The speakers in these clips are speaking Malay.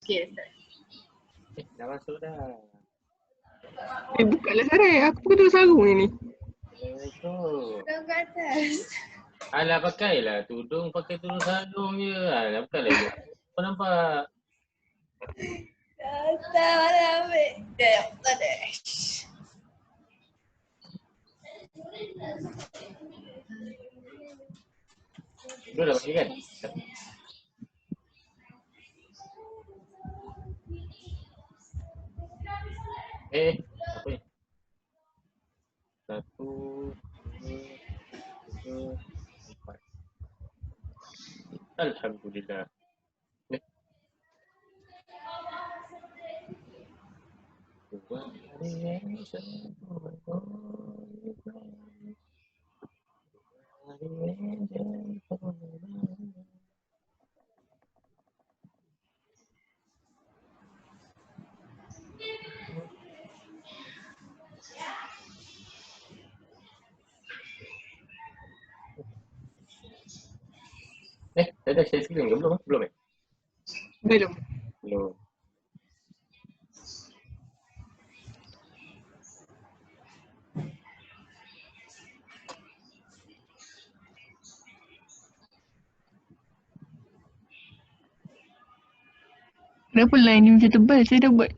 Okay, start. Dah masuk dah. Buka lah Sarah. Aku pun tengok sarung ni. Assalamualaikum. Dah kat atas. Alah pakailah tudung, pakai tudung sarung je. Alah bukanlah je. Kau nampak? Dah mana ambil. Dah, tak ada. Dua dah pakai kan? Apa ni? 1, 2, 3, 4. Alhamdulillah. Dah share screen ke belum? Belum eh? Belum. Belum. Kenapa line ni macam tebal? Saya dah buat.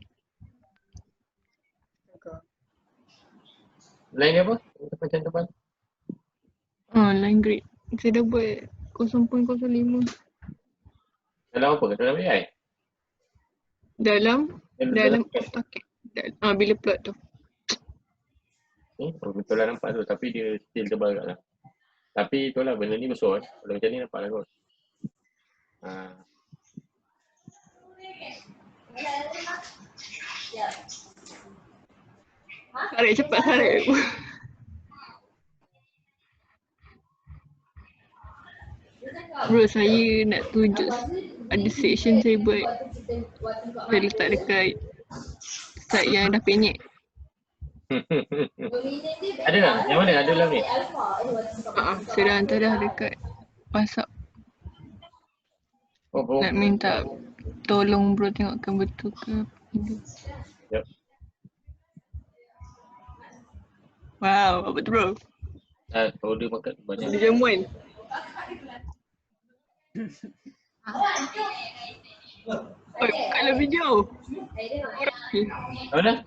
Line apa? Macam depan. Line grade. Saya dah buat 0.05. Dalam apa? Dalam AI? Dalam Dalam AutoCAD. Bila plot tu. betul lah nampak tu. Tapi dia still tebal kat lah. Tapi itulah benda ni besar. Kalau macam ni nampak lah kot. Tarik cepat tarik. Bro, saya nak tunjuk ada section saya buat. Saya letak dekat site yang dah penyek. Ada tak? Yang mana? Ada dalam ni? Saya dah hantar dah dekat WhatsApp. Nak minta tolong bro tengokkan betul ke. Yep. Wow, apa tu bro? Order makan banyak. Ada jamuan. Kalau video. Apa dah?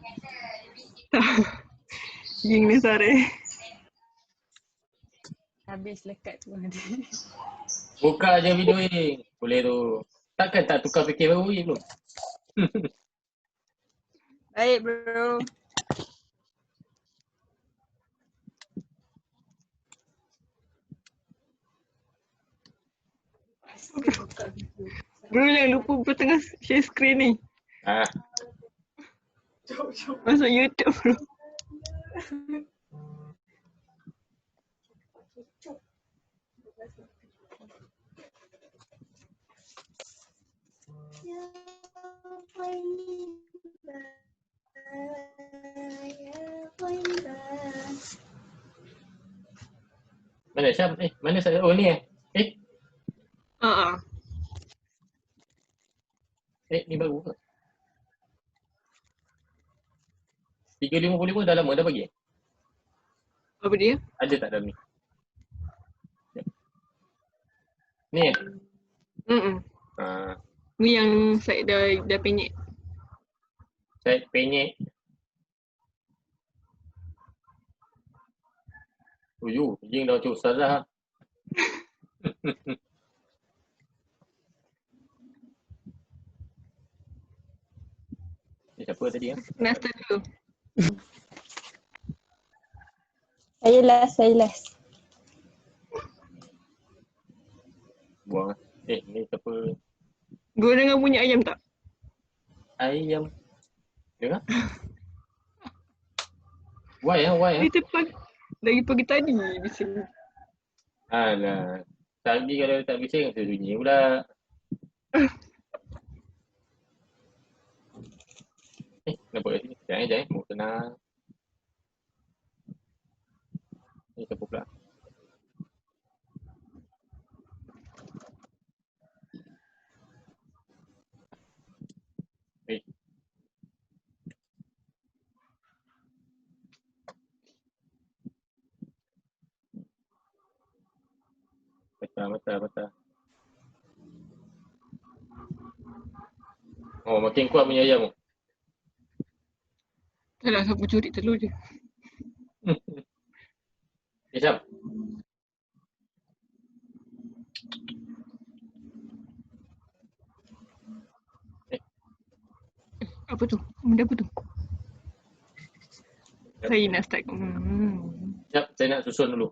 Ging ni sare. Habis lekat tu ada. Buka je video ni. Boleh tu. Takkan tak tukar fikir baru ni belum? Baik bro. Bro jangan lupa bro tengah share screen ni. Masuk YouTube bro. Mana Syam? Mana saya? Oh ni ni baru ke? 355 dah lama dah bagi? Apa dia? Ada tak dalam ni? Ni Ni yang site dah penyek. Saya penyek. Jing dah macam ustazah. Ni siapa tadi ya? Nak start dulu. Saya last. Buang. Ni siapa? Bro dengar bunyi ayam tak? Ayam. Dengar? Why Kita lagi pagi tadi bising. Alah. Tadi kalau tak bising, sunyi pula. Kenapa kat sini? Jangan. Mau tenang. Ni siapa pula? Patah. Oh, makin kuat punya ayam tu. Tak lah, siapa curi telur dia. Syam. Apa tu? Benda apa tu? Saya nak start. Sekejap, saya nak susun dulu.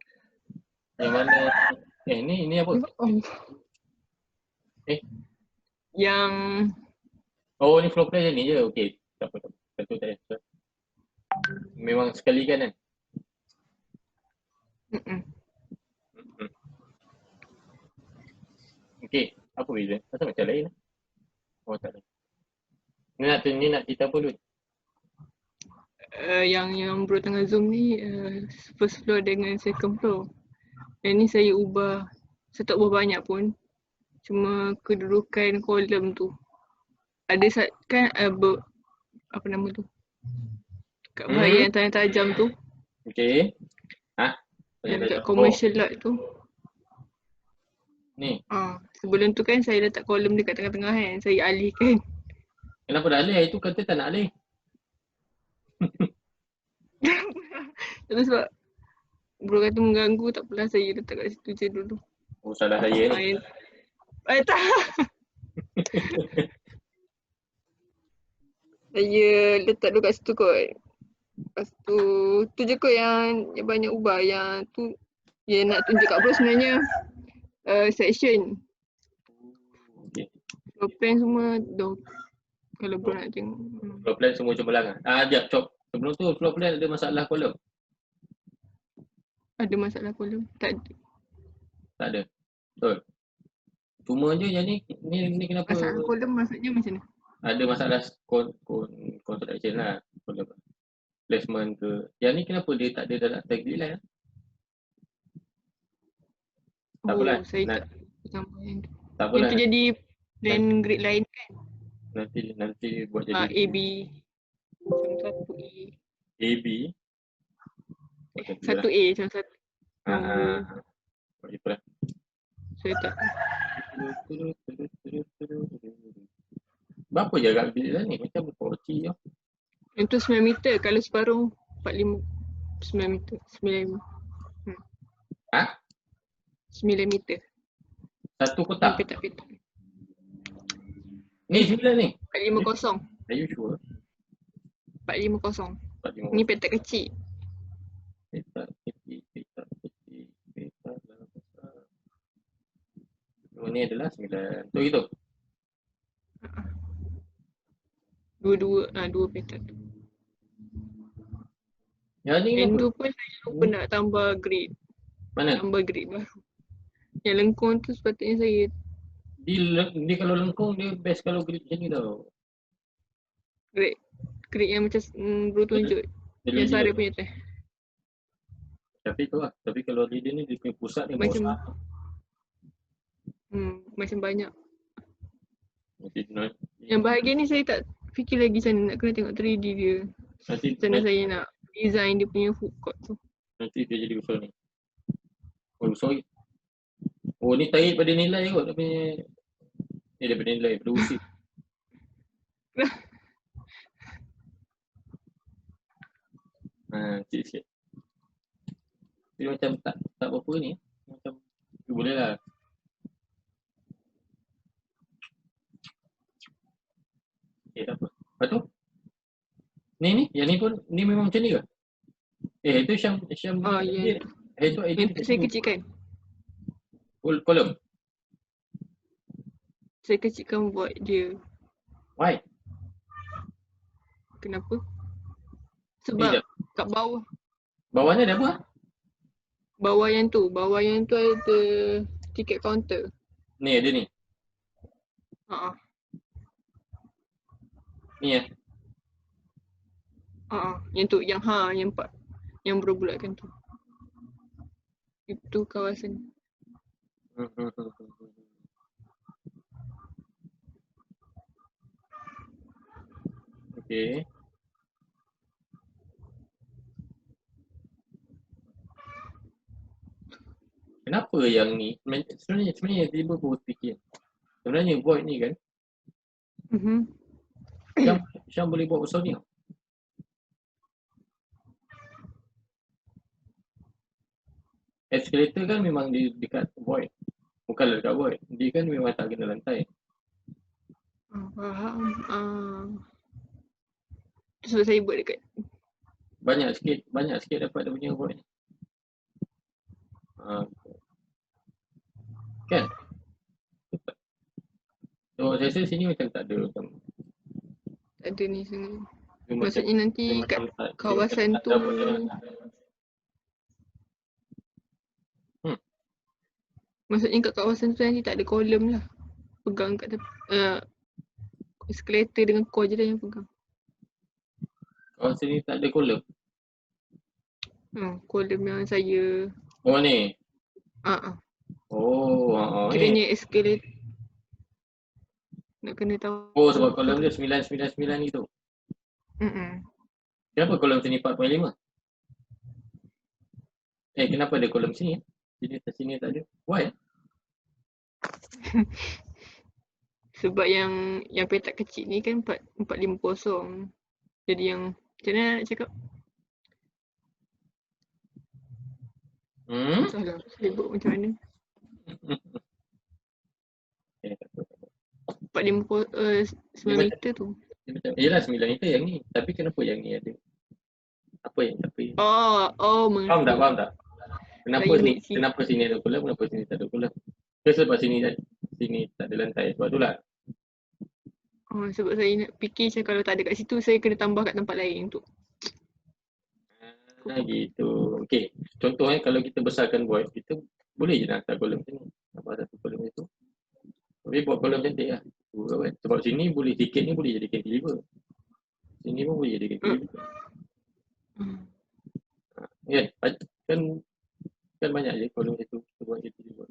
Yang mana? Ni apa? Oh. Eh? Yang Oh, ni floor plan je ni je. Okey. Tak apa. Satu tak payah. Memang sekali kan? Okey. Apa beza? Asal macam lain? Oh, tak ada. Ni nak cerita apa dulu? yang bro tengah zoom ni first floor dengan second floor. Yang ni saya ubah. Saya tak ubah banyak pun. Cuma kedudukan kolom tu. Ada kan apa nama tu? Kat bahagian yang tajam tu. Okey. Ha? Yang dekat commercial lot tu. Ni. Sebelum tu kan saya letak kolom dekat tengah-tengah kan. Saya alihkan. Kenapa dah alih? Itu kata tak nak alih. Itu sebab bro kata mengganggu, tak apalah saya letak kat situ je dulu. Oh, salah saya ni. Tak. Saya letak dulu kat situ kot. Lepas tu je kot yang banyak ubah. Yang tu yang nak tunjuk kat bro sebenarnya section. Okay. Floor plan semua dah. Kalau bro nak tengok. Floor plan semua cemerlang. Sekejap, Cop. Sebelum tu floor plan ada masalah kolom? Ada masalah kolom? Tak ada. Tak ada. Betul. Cuma je yang ni kenapa? Masalah kolom maksudnya macam mana? Ada masalah construction lah. Kolom. Placement ke. Yang ni kenapa dia tak ada dalam tag grid line? Tak apalah. Saya tak tambah yang tu. Tak apalah. Yang tu jadi plan grid lain kan? Nanti buat jadi AB. Macam satu A. AB. Satu A macam satu. Itulah. Saya tak. Berapa jarak grid line ni? Macam koci je. Yang tu 9 meter. Kalau separuh 45. 9 meter. 9. 9 meter. Satu kotak? Petak-petak. Ni 9 ni? 450. Are you sure? 450. 450. Ni petak kecil. Petak kecil. Oh, ni adalah 9. Tu gitu? Dua petak tu. Yang ni Yang kenapa? tu pun saya lupa nak tambah grid. Mana? Tambah grid baru. Yang lengkung tu sepatutnya saya Dia kalau lengkung dia best kalau grid macam ni tau. grid yang macam bro tunjuk. Yang Sarah punya tu. Tapi tu lah. Tapi kalau dia ni dia punya pusat dia Macam besar. macam banyak. Nanti Yang bahagian ni saya tak fikir lagi macam mana nak kena tengok 3D dia. Macam mana saya nak design dia punya food court tu. Nanti dia jadi besar ni. Oh, sorry. Oh, ni tarik pada nilai kot. Dia punya daripada nilai, daripada usia. Sikit-sikit. Dia macam tak berapa ni. Macam boleh lah. Tak apa. Lepas tu? Ni? Yang ni pun, ni memang macam ni ke? Itu Syam. Ya. Itu Yang saya kecilkan. Kolom? Saya kecilkan buat dia. Why? Kenapa? Sebab kat bawah. Bawahnya ada apa? Bawah yang tu ada tiket counter. Ni ada ni? Ni ya? Yang tu, yang empat. Yang berbulatkan tu. Itu kawasan. Okay. Kenapa kenapa yang ni sebenarnya tiba aku fikir sebenarnya void ni kan Syam boleh buat besar ni. Escalator kan memang di dekat void. Bukanlah dekat void. Dia kan memang tak kena lantai. Faham. Sebab saya buat dekat. Banyak sikit dapat dia punya void. Kan? So saya rasa sini macam tak ada macam Tak ada ni sangat. dia Maksudnya nanti dia kat macam tak- kawasan dia macam tu. tak ada apa-apa. Maksudnya kat kawasan tu nanti tak ada kolom lah. Pegang kat tepi. Escalator dengan core je lah yang pegang. Kalau sini tak ada kolom. Kolom yang saya. Oh ni. Oh, ni. Kiranya escalator. Nak kena tahu. Oh sebab kolom dia 999 itu. Kenapa kolom sini 4.5? Kenapa ada kolom sini? Sini tak ada. Why? Sebab yang petak kecil ni kan 450. Jadi yang macam mana nak cakap? Salah. Saya buat macam mana? 9 meter tu. Yelah 9 meter yang ni. Tapi kenapa yang ni ada? Apa yang tapi? Faham tak? Kenapa sini ada kolom, kenapa sini tak ada kolom? Sebab sini tak ada lantai. Sebab tu lah. Sebab saya nak fikir macam kalau tak ada kat situ, saya kena tambah kat tempat lain untuk. Gitu. Okay. Contoh kalau kita besarkan void, kita boleh je nak letak kolom sini. Nampak satu kolom itu. Tapi buat kolom cantik lah. Sebab sini boleh tiket ni boleh jadi cantilever. Sini pun boleh jadi cantilever. Kan banyak je kolom itu kita buat cantilever.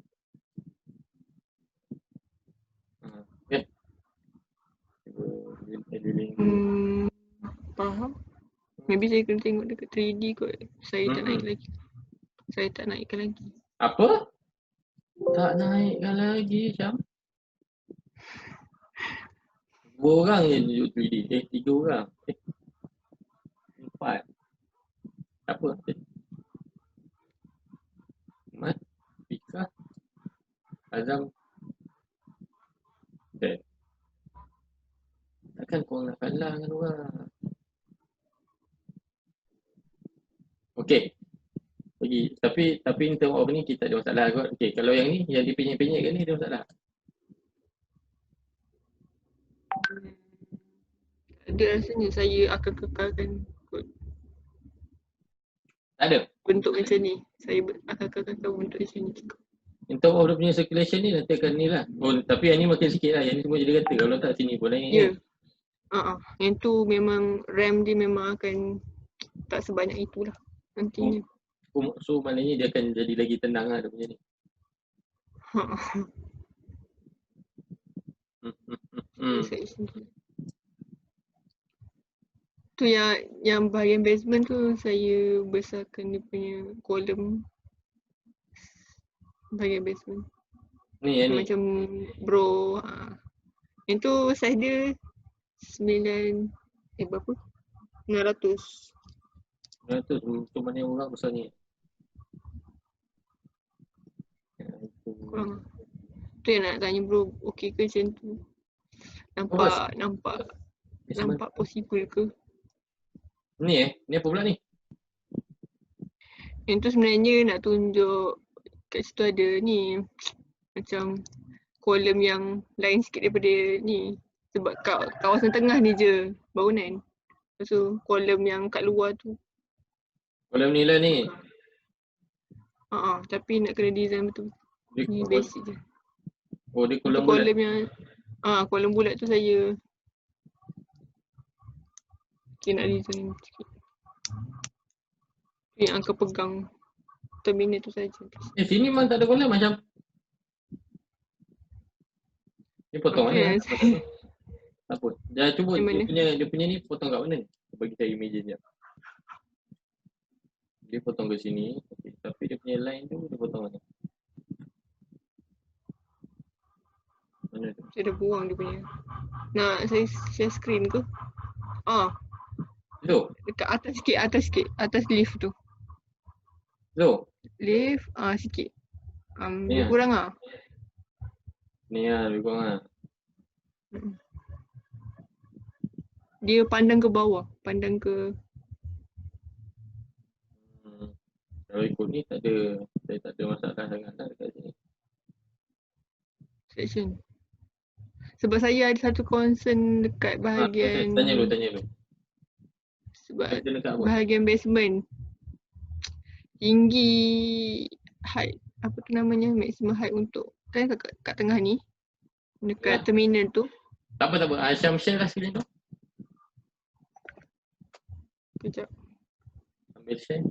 Faham. Maybe saya kena tengok dekat 3D kot. Saya tak naik lagi. Saya tak naikkan lagi. Apa? Tak naikkan lagi, Syam? 2 orang je duduk 3D. 3 orang. 4. Apa? Mat, Fika, Azam. Takkan korang nak kalah dengan orang. Okey. Pergi. Tapi in term of ni kita ada masalah kot. Okey, kalau yang ni yang dipenyek-penyek kan ni ada masalah. Ada rasanya saya akan kekalkan kot. Tak ada. Bentuk macam ni. Saya akan kekalkan bentuk macam ni juga. In term of dia punya circulation ni nanti akan ni lah. Tapi yang ni makin sikit lah. Yang ni semua jadi kata. Kalau tak sini pun naik. Ya. Yang tu memang RAM dia memang akan tak sebanyak itulah nantinya. So maknanya dia akan jadi lagi tenang lah dia punya ni. Tu yang bahagian basement tu saya besarkan dia punya kolom bahagian basement. Ni yang macam bro. Yang tu size dia 900. 900. Tu mana orang besar ni? Kurang. Tu yang nak tanya bro, okey ke macam tu? Nampak possible ke? Ni ni apa pula ni? Yang tu sebenarnya nak tunjuk kat situ ada ni macam kolom yang lain sikit daripada ni. Sebab kawasan tengah ni je bangunan. Lepas tu kolom yang kat luar tu. Kolom ni lah ni. Tapi nak kena design betul. Ni basic je. Oh dia kolom bulat. Kolom yang kolom bulat tu saya nak design sikit. Yang angka pegang terminal tu saja. Sini memang tak ada kolom macam. Ni potong mana? Apa? Jangan cuba dia punya ni potong kat mana? Bagi saya imagine je. Dia potong ke sini, tapi dia punya line tu dia potong mana? Mana tu? Saya dah buang dia punya. Nak saya share screen ke? Tu. Dekat atas sikit. Atas lift tu. Tu. Lift, sikit. Ni Lebih lah. kurang lah. Ni lah lebih kurang lah. Dia pandang ke bawah. Pandang ke Kalau ikut ni tak ada, saya tak ada masalah sangat lah dekat sini. section. Sebab saya ada satu concern dekat bahagian Tanya dulu. sebab Concern dekat apa? bahagian basement. Tinggi height, apa tu namanya, maximum height untuk kan kat tengah ni. Dekat Ya. terminal tu. Tak apa. Syam share lah screen tu. Kejap. Ambil share.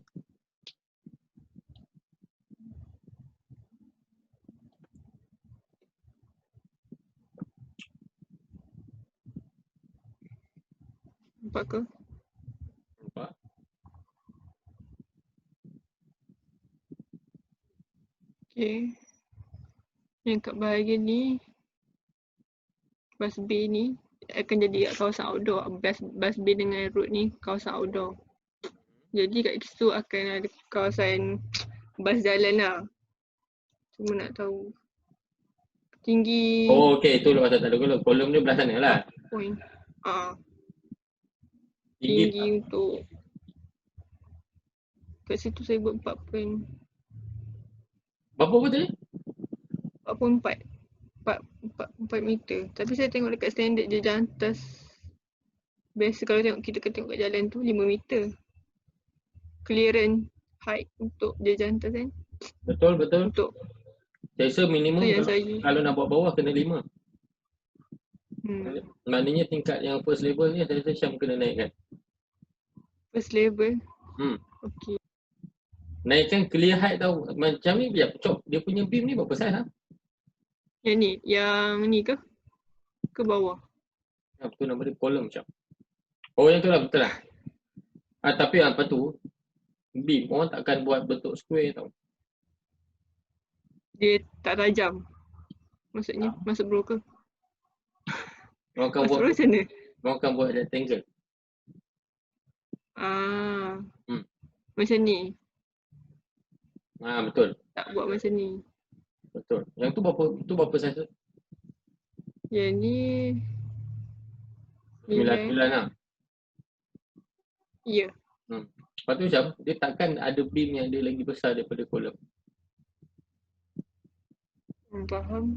Nampak ke? Nampak? Okay. Yang kat bahagian ni, bus bay ni akan jadi kawasan outdoor. Bus bay dengan road ni kawasan outdoor. Jadi kat situ akan ada kawasan bas jalan lah. Cuma nak tahu tinggi Oh okey, tu lepas tak ada kolom. Kolom dia belah sana lah. point. Tinggi Tinggi untuk kat situ saya buat 4 berapa tadi? 4 meter. Tapi saya tengok dekat standard je jantas. Biasa kalau kita tengok kat jalan tu 5 meter. Clearance height untuk je jantas kan. Betul. Untuk Saya rasa minimum tu yang kalau nak buat bawah kena 5. hmm, Maknanya tingkat yang first level ni saya rasa Syam kena naikkan. first level. Hmm. Okay. Naikkan clear height tau. Macam ni Cok, dia punya beam ni berapa saiz lah? Yang ni ke? Ke bawah? Betul nama dia kolom Syam. Oh yang tu lah betul lah. Tapi apa tu? Beam orang takkan buat bentuk square tau. Dia tak tajam. Maksudnya masuk bro ke? Orang akan Masuk buat bro macam mana? orang akan buat rectangle. Macam ni. Betul. Tak buat macam ni. Betul. Yang tu berapa saiz tu? Yang ni 9 lah. Ya. Lepas tu Syam, dia takkan ada beam yang dia lagi besar daripada kolom. Faham.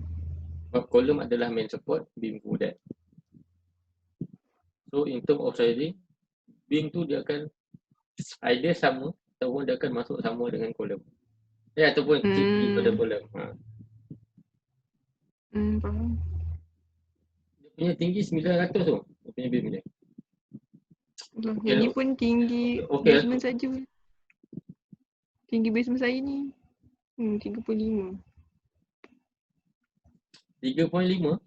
Sebab kolom adalah main support, beam kudat. So in term of sizing, beam tu dia akan either sama ataupun dia akan masuk sama dengan kolom. Ataupun tinggi pada kolom. Faham. Dia punya tinggi 900 tu. Dia punya beam dia. Yang ni pun tinggi basement saja. Tinggi basement saya ni 35. 3.5.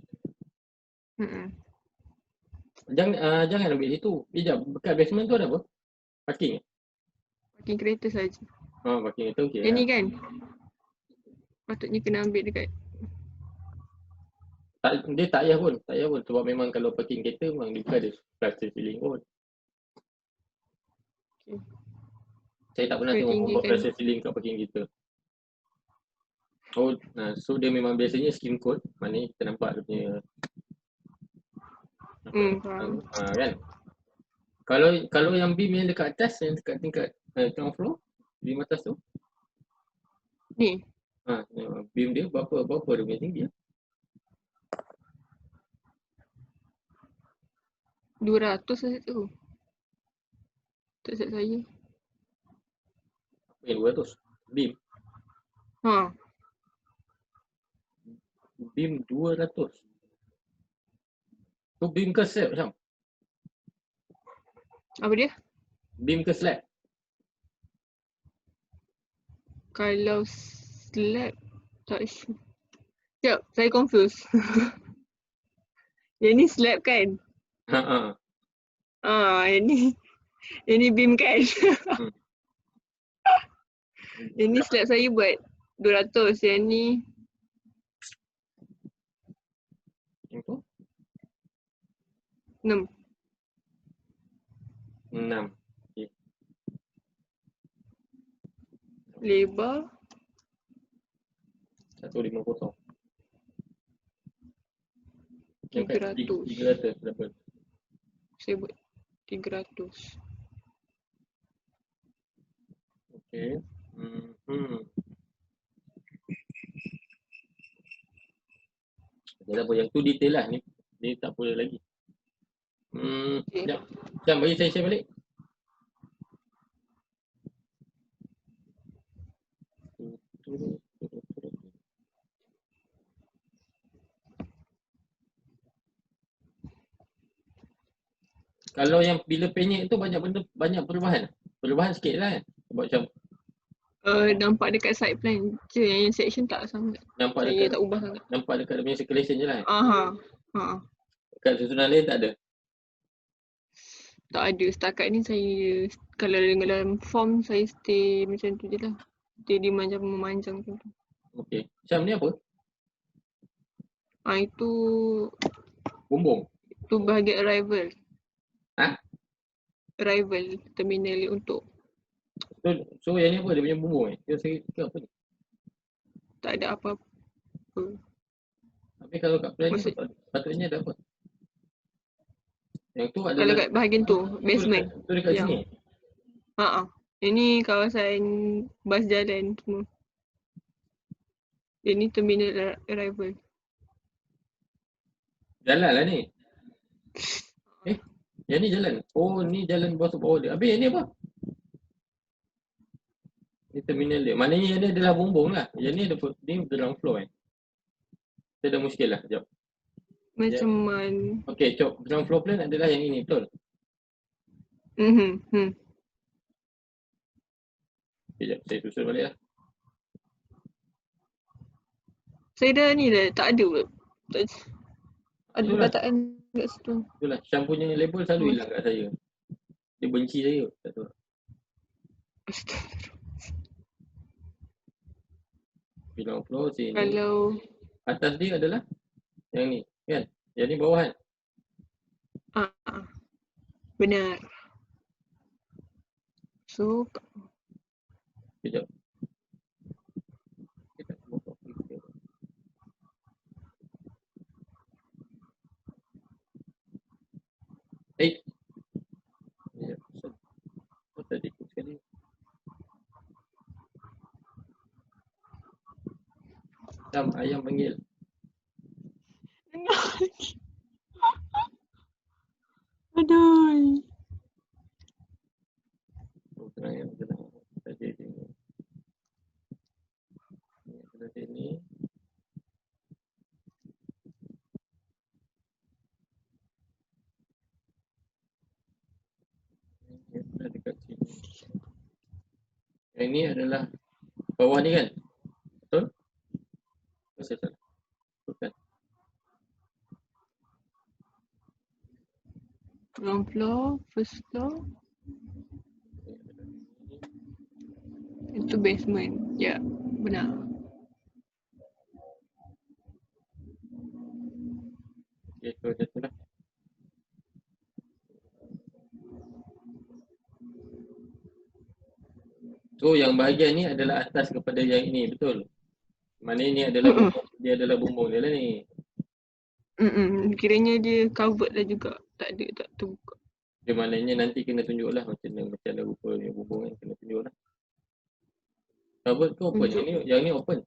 Jangan ambil situ. Sekejap, dekat basement tu ada apa? Parking? Parking kereta saja. Parking kereta okey. Yang ni kan? Patutnya kena ambil dekat. Dia tak payah pun. Sebab memang kalau parking kereta memang dia bukan ada cluster ceiling pun. Okay. Saya tak pernah tengok orang buat cluster ceiling kat parking kereta. So dia memang biasanya skin code. Maknanya kita nampak dia punya kan. Kalau yang beam yang dekat atas, yang dekat tingkat ground floor, beam atas tu ni beam dia berapa dia punya tinggi? 200 saja tu. Tak silap saya. Apa yang 200? Beam? Beam 200? Tu beam ke slab macam? Apa dia? Beam ke slab? Kalau slab tak sure. Sekejap, saya confused. Yang ni slab kan? Yang ni beam kan? Yang ni slab saya buat 200. Yang ni Yang tu 6. 6. Okay. Lebar 150. Yang kat 300. 300 berapa? Saya buat 300. Okay. Jadi apa yang tu detail lah ni. Ni tak boleh lagi. Okay. Sekejap. Sekejap bagi saya share balik. Kalau yang bila penyek tu banyak benda, banyak perubahan. Perubahan sikit lah kan. Sebab macam Nampak dekat side plan je, yang section tak sangat. nampak Saya dekat tak ubah sangat. dia punya circulation je lah kan. Aha. Ha. Dekat susunan lain tak ada. Tak ada. Setakat ni saya, kalau dalam form saya stay macam tu je lah. Jadi macam memanjang macam tu. Okey. Syam ni apa? Itu Bumbung. bahagian arrival. Ha? Arrival terminal untuk So yang ni apa? Dia punya bumbung eh? Dia saya ke apa ni? tak ada apa-apa. Tapi kalau kat plan ni Maksud- patutnya ada apa? Yang tu Kalau adalah kat bahagian tu, basement. tu dekat Yang- sini. Ha. Ini kawasan bas jalan semua. Ini terminal arrival. Jalan lah ni. Yang ni jalan. Oh, ni jalan bawah bawah dia. Habis yang ni apa? Ni terminal dia. Maknanya yang ni adalah bumbung lah. Yang ni ada ni ground floor eh. Kita dah muskil lah. Sekejap. Macam mana? Okey, cok. Ground floor plan adalah yang ini, betul? Sekejap, saya susun balik lah. Saya dah ni dah tak ada pula. Ada Itulah. perkataan kat situ. Itulah, Syam punya label selalu hilang kat saya. Dia benci saya. Tak tahu. Ground floor sini. Kalau Atas dia adalah yang ni, kan? Yang ni bawah kan? benar. So Sekejap. Sekejap. Oh, tadi ikut sekali. Syam, ayam panggil. aduh. Oh, tenang ya, tenang. Tadi sini. Ni adalah sini. Ni adalah dekat sini. Yang ni adalah bawah ni kan? Betul? Saya salah. Bukan. Ground floor, first floor, itu basement. Ya, benar. Okay, so macam tu lah. So yang bahagian ni adalah atas kepada yang ini, betul? Maknanya ni adalah bumbung, dia adalah bumbung dia lah ni. Kiranya dia covered lah juga. Tak ada, tak terbuka. Dia maknanya nanti kena tunjuk lah macam mana rupa ni bumbung kan, kena tunjuk lah. Covered ke open? Tunjuk. Yang ni open.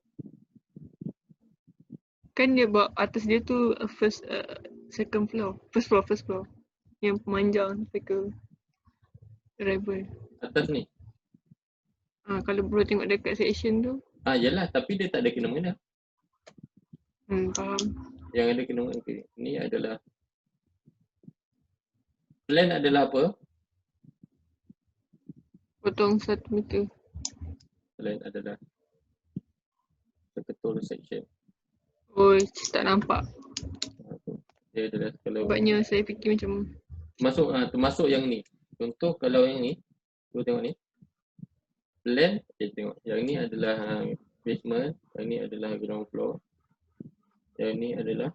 Kan dia bawa atas dia tu second floor. First floor. Yang pemanjang sampai ke arrival. Atas ni. Kalau bro tengok dekat section tu. Yalah, tapi dia tak ada kena-mengena. Faham. Yang ada kena-mengena. Okay. Ni adalah plan adalah apa? Potong 1 meter. Plan adalah ketul section. Oh, tak nampak. Dia adalah kalau Sebabnya saya fikir macam termasuk yang ni. Contoh kalau yang ni, tu tengok ni. Plan, tengok. Yang ni adalah basement, yang ni adalah ground floor. Yang ni adalah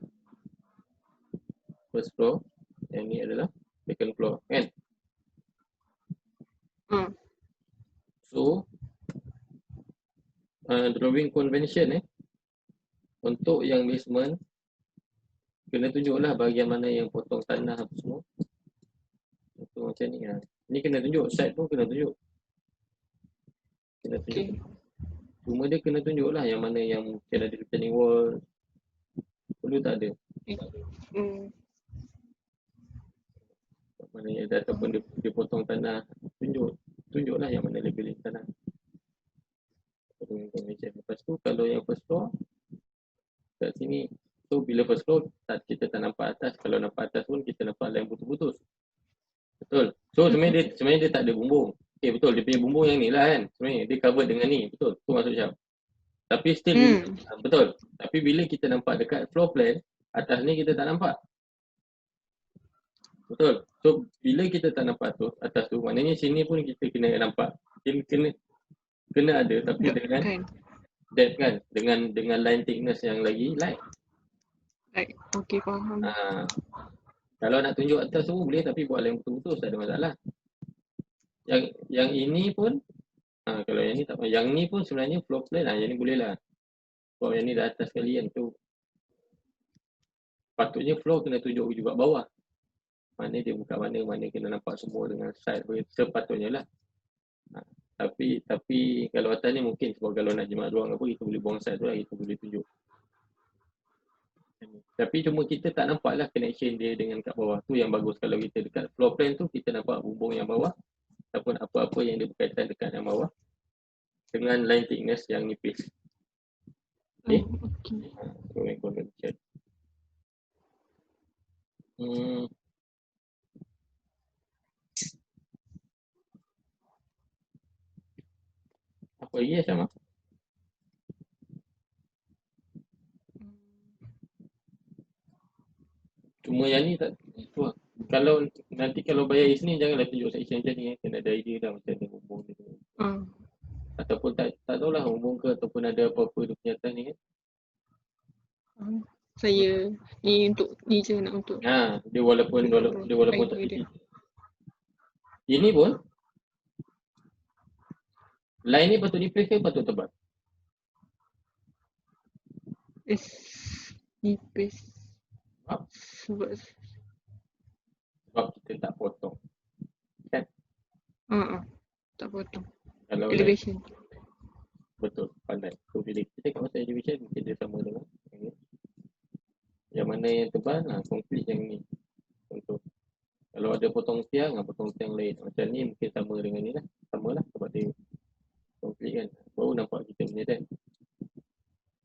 first floor, yang ni adalah second floor kan. So drawing convention untuk yang basement kena tunjuklah bahagian mana yang potong tanah apa semua. So macam ni lah. Ni kena tunjuk, side pun kena tunjuk. Kena tunjuk. Okay. Cuma dia kena tunjuklah yang mana yang mungkin ada retaining wall. Perlu tak ada. Mana yang ada ataupun dia potong tanah. Tunjuklah yang mana labeling tanah. Lepas tu kalau yang first floor kat sini, so bila first floor kita tak nampak atas. Kalau nampak atas pun kita nampak line putus-putus. Betul. So sebenarnya dia tak ada bumbung. Okay, betul, dia punya bumbung yang ni lah kan. Sebenarnya dia cover dengan ni. Betul, tu maksud Syam. Tapi still betul. Tapi bila kita nampak dekat floor plan, atas ni kita tak nampak. Betul. So bila kita tak nampak tu, atas tu, maknanya sini pun kita kena nampak. Kena ada tapi dengan depth kan, dengan line thickness yang lagi light. Right. Okay, faham. Kalau nak tunjuk atas tu boleh, tapi buat line putus-putus tak ada masalah. Yang ini pun kalau yang ni tak apa. Yang ni pun sebenarnya floor plan yang ni boleh lah. Sebab yang ni dah atas sekali kan tu. Patutnya floor kena tunjuk juga bawah. Mana dia buka mana kena nampak semua dengan side sepatutnya lah. Tapi kalau atas ni mungkin sebab kalau nak jimat ruang apa kita boleh buang side tu lah, kita boleh tunjuk. Tapi cuma kita tak nampak lah connection dia dengan kat bawah. Tu yang bagus kalau kita dekat floor plan tu kita nampak bumbung yang bawah ataupun apa-apa yang dia berkaitan dekat yang bawah dengan line thickness yang nipis. Okay. Drawing convention. Apa lagi sama? Cuma yang ni tak tu. Kalau nanti kalau bayar sini janganlah tunjuk section macam ni kena ada idea dah macam ni bumbung dia. Ataupun tak tahulah bumbung ke ataupun ada apa-apa dia punya atas ni kan. Saya ni untuk ni je nak untuk. Dia walaupun tak fikir. Ini pun line ni patut nipis ke patut tebal? Nipis. Sebab kita tak potong. Kan? Tak potong. Kalau elevation. Betul, pandai. So bila kita tengok pasal elevation mungkin dia sama dengan ini. Yang mana yang tebal konkret yang ni. Contoh. Kalau ada potong tiang lain. Macam ni mungkin sama dengan ni lah. Sama lah sebab dia konkret kan. Baru nampak kita punya dan.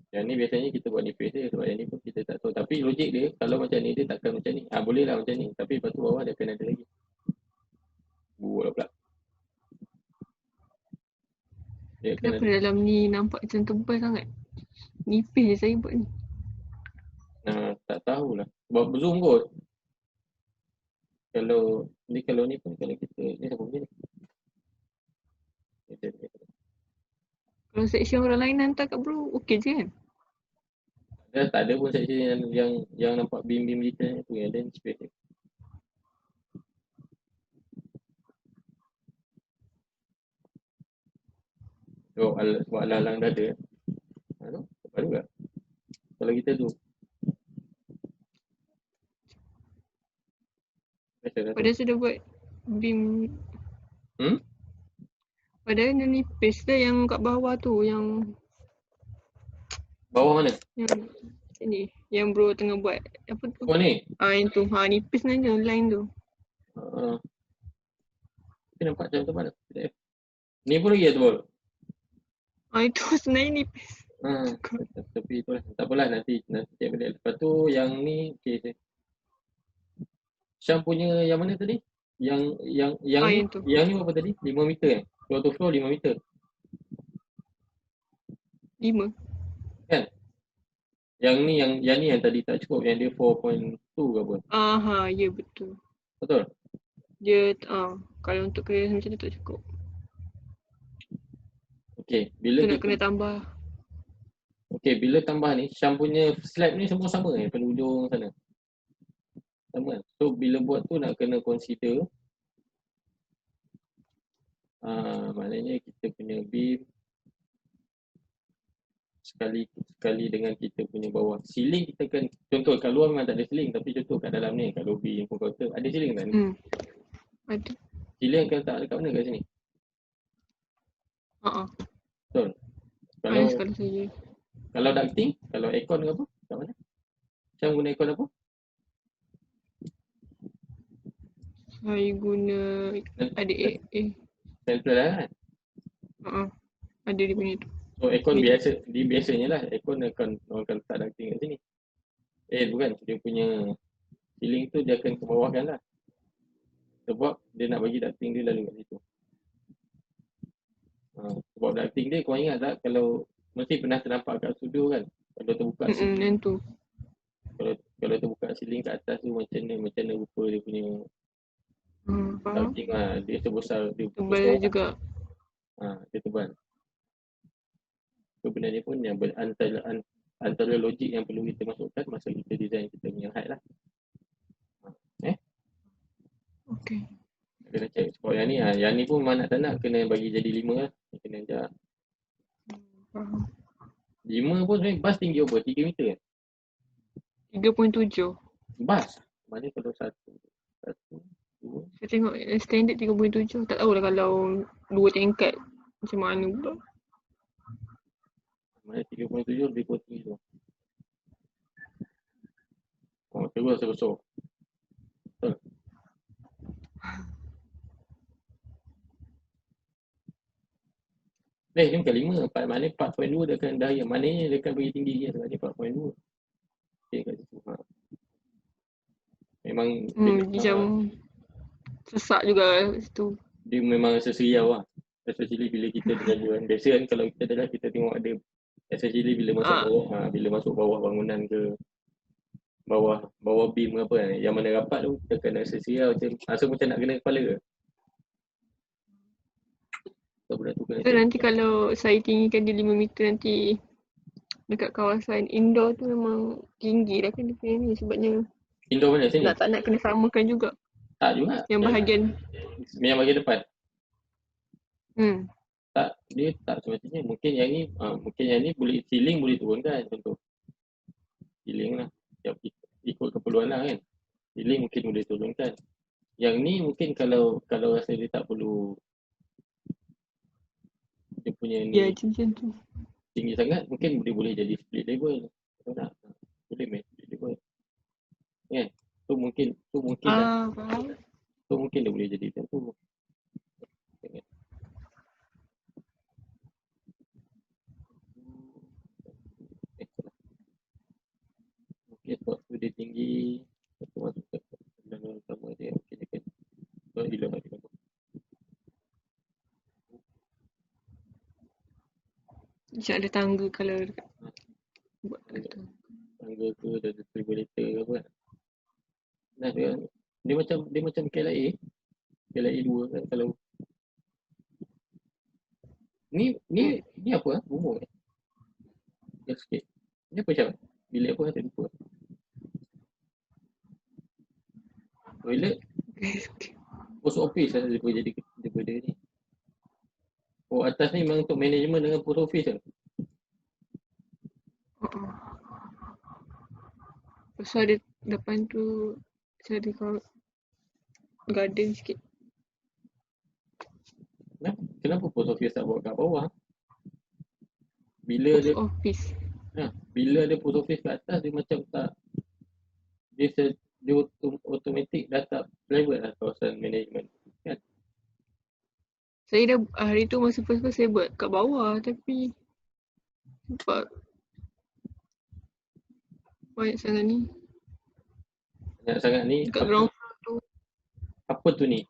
Yang ni biasanya kita buat nipis dia sebab yang ni pun kita tak tahu. Tapi logik dia kalau macam ni dia takkan macam ni. Boleh lah macam ni. Tapi lepas tu bawah dia akan ada lagi. Buat pula. Kenapa dalam ni nampak macam tebal sangat? Nipis je saya buat ni. Tak tahulah. Sebab zoom kot. Kalau ni pun kalau kita ni siapa punya ni? Kalau section orang lain hantar kat bro, okey je kan? Tak ada pun section yang nampak bim-bim kita tu yang ada space dia. So sebab alang-alang dah ada. Tepat juga. Kalau kita tu padahal sudah buat beam. Padahal yang nipis dah yang kat bawah tu, yang bawah mana? Yang ni, yang bro tengah buat apa tu? Oh ni? Yang tu, nipis saja line tu. Kita nampak macam tu mana? Ni pun lagi tu bol. Itu sebenarnya nipis. Tapi itulah, tak apalah nanti cek balik. Lepas tu yang ni okey. Syam punya yang mana tadi? Yang ni berapa tadi? 5 meter Floor to floor 5 meter. 5. Kan? Yang ni yang tadi tak cukup, yang dia 4.2 ke apa? Ya betul. Betul? Dia kalau untuk kerja macam tu tak cukup. Okey, bila kita nak kena tambah. Okey, bila tambah ni, Syam punya slab ni semua sama daripada ujung sana. Sama kan? So bila buat tu nak kena consider maknanya kita punya beam sekali dengan kita punya bawah. Ceiling kita kan, contoh kat luar memang tak ada ceiling, tapi contoh kat dalam ni, kat lobby info counter, ada ceiling tak ni? Ada. Ceiling akan tak dekat mana kat sini? Betul. Ada sekali saja. Kalau ducting, kalau aircon ke apa? Kat mana? Macam guna aircon apa? Saya guna ada Central lah kan? ada di punya tu. So aircon biasanya lah, aircon orang akan letak ducting kat sini. Bukan, dia punya ceiling tu dia akan ke bawah kan lah. Sebab dia nak bagi ducting dia lalu kat situ. Sebab ducting dia, kau ingat tak kalau mesti pernah ternampak kat studio kan, kalau terbuka ceiling, tu. kalau terbuka ceiling kat atas tu macam mana rupa dia punya Faham? ducting dia sebesar dia Tebal juga. dia tebal. So benda ni pun yang antara logik yang perlu kita masukkan masa kita design kita punya height lah. Okay. Kena check. Sebab yang ni pun mana tak nak kena bagi jadi 5 lah. Kena ajak. Faham. 5 pun sebenarnya bas tinggi apa? 3 meter kan? 3.7. Bas? Mana kalau 1, 2. Saya tengok standard 3.7. Tak tahulah kalau 2 tingkat macam mana pula. Mana 3.7 lebih kurang tinggi tu. Terus besar. Betul. Ni bukan 5, maknanya 4.2 dia akan daya. Maknanya dia akan bagi tinggi dia sebab dia 4.2. Okay, kat situ. Memang macam sesak juga situ. Dia memang seseriau lah. Especially bila kita jalan. Biasa kan kalau kita adalah kita tengok ada, especially bila masuk bawah, bila masuk bawah bangunan ke bawah beam ke apa kan, yang mana rapat tu kita kena seseriau macam nak kena kepala ke. So nanti kalau saya tinggikan dia 5 meter nanti dekat kawasan indoor tu memang tinggi lah kan dia punya ni sebabnya indoor mana sini? tak nak kena samakan juga. Tak juga. Yang bahagian depan. Tak, dia tak semestinya. Mungkin yang ni boleh ceiling boleh turunkan contoh. Ceiling lah. Ikut keperluan lah kan. Ceiling mungkin boleh turunkan. Yang ni mungkin kalau rasa dia tak perlu dia punya ni macam tu. Tinggi sangat, mungkin boleh jadi split level. Betul tak? Boleh main split level. Kan? Tu mungkin dia boleh jadi macam tu. Okey, sebab tu dia tinggi. Satu masuk ke dalam utama dia. Okey, dia kan. So, hilang lagi. Macam ada tangga kalau buat tu. Tangga ke, ada regulator ke apa kan. Nah, dia macam KLIA 2 kan kalau ni apa bumbu ya sikit. Ni apa macam bilik apa saya lupa. Toilet post office lah dia jadi daripada ni. Atas ni memang untuk management dengan post office kan. Pasal ada depan tu cari garden sikit. Kenapa post office tak bawa kat bawah? Bila ada post office kat atas dia macam tak dia automatic dah tak private lah kawasan management kan. Saya dah hari tu masa first saya buat kat bawah tapi sebab banyak sangat ni. Kat ground floor tu. Apa tu ni?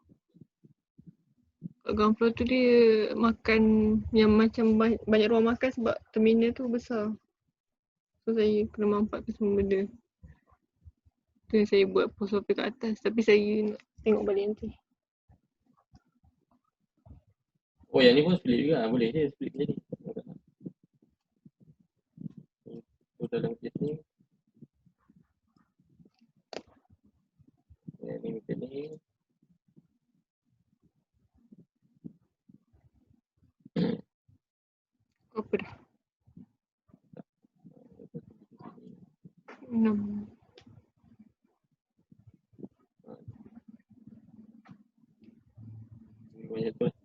Kat ground floor tu dia makan yang macam banyak ruang makan sebab terminal tu besar. So saya kena mampatkan semua benda. Tu yang saya buat post office kat atas tapi saya nak tengok balik nanti. Yang ni pun split juga. Boleh je split macam ni. So dalam kes ni Ni macam ni. Apa dah? 6. Macam tu lah.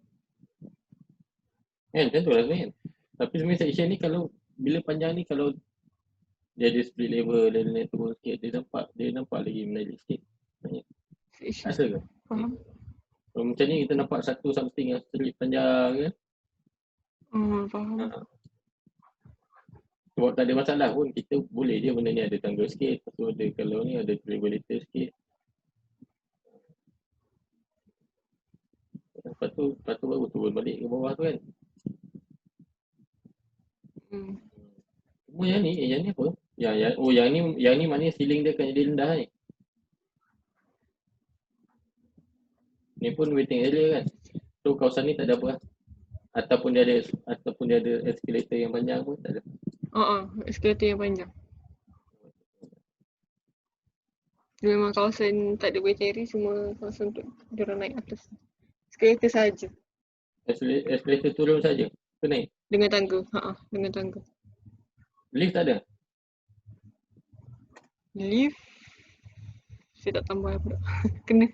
Macam tu lah sebenarnya. Tapi sebenarnya section ni kalau bila panjang ni kalau dia ada split level dan naik turun sikit, dia nampak lagi menarik sikit. Section. Rasa ke? Faham? Kalau macam ni kita nampak satu something yang split panjang kan. Faham. Sebab tak ada masalah pun, kita boleh je benda ni ada tangga sikit. Lepas tu ada kalau ni ada regulator sikit. Lepas tu baru turun balik ke bawah tu kan. Cuma yang ni apa? Yang ni maknanya ceiling dia akan jadi rendah ni. Ni pun waiting area kan. So kawasan ni tak ada apa lah. Ataupun dia ada escalator yang panjang pun tak ada. Eskalator yang panjang. Dia memang kawasan tak ada waiting area, semua kawasan untuk diorang naik atas. Eskalator saja. Escalator turun saja. Ke naik? Dengan tangga. Dengan tangga. Lift tak ada? Lift. Saya tak tambah pula. Kena.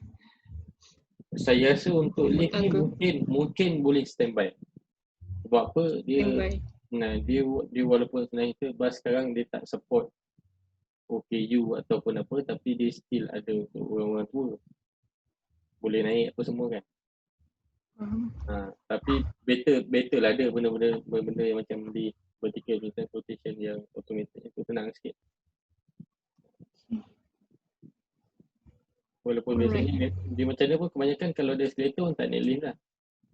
Saya rasa untuk lift ni Tangga. mungkin boleh standby. Sebab apa? Standby. Dia walaupun sebenarnya kita bas sekarang dia tak support OKU ataupun apa, tapi dia still ada untuk orang-orang tua. Boleh naik apa semua kan. Tapi better lah ada benda-benda yang macam di vertical transportation yang automated itu senang sikit. Walaupun biasanya dia macam mana pun kebanyakan kalau ada escalator orang tak naik lift lah.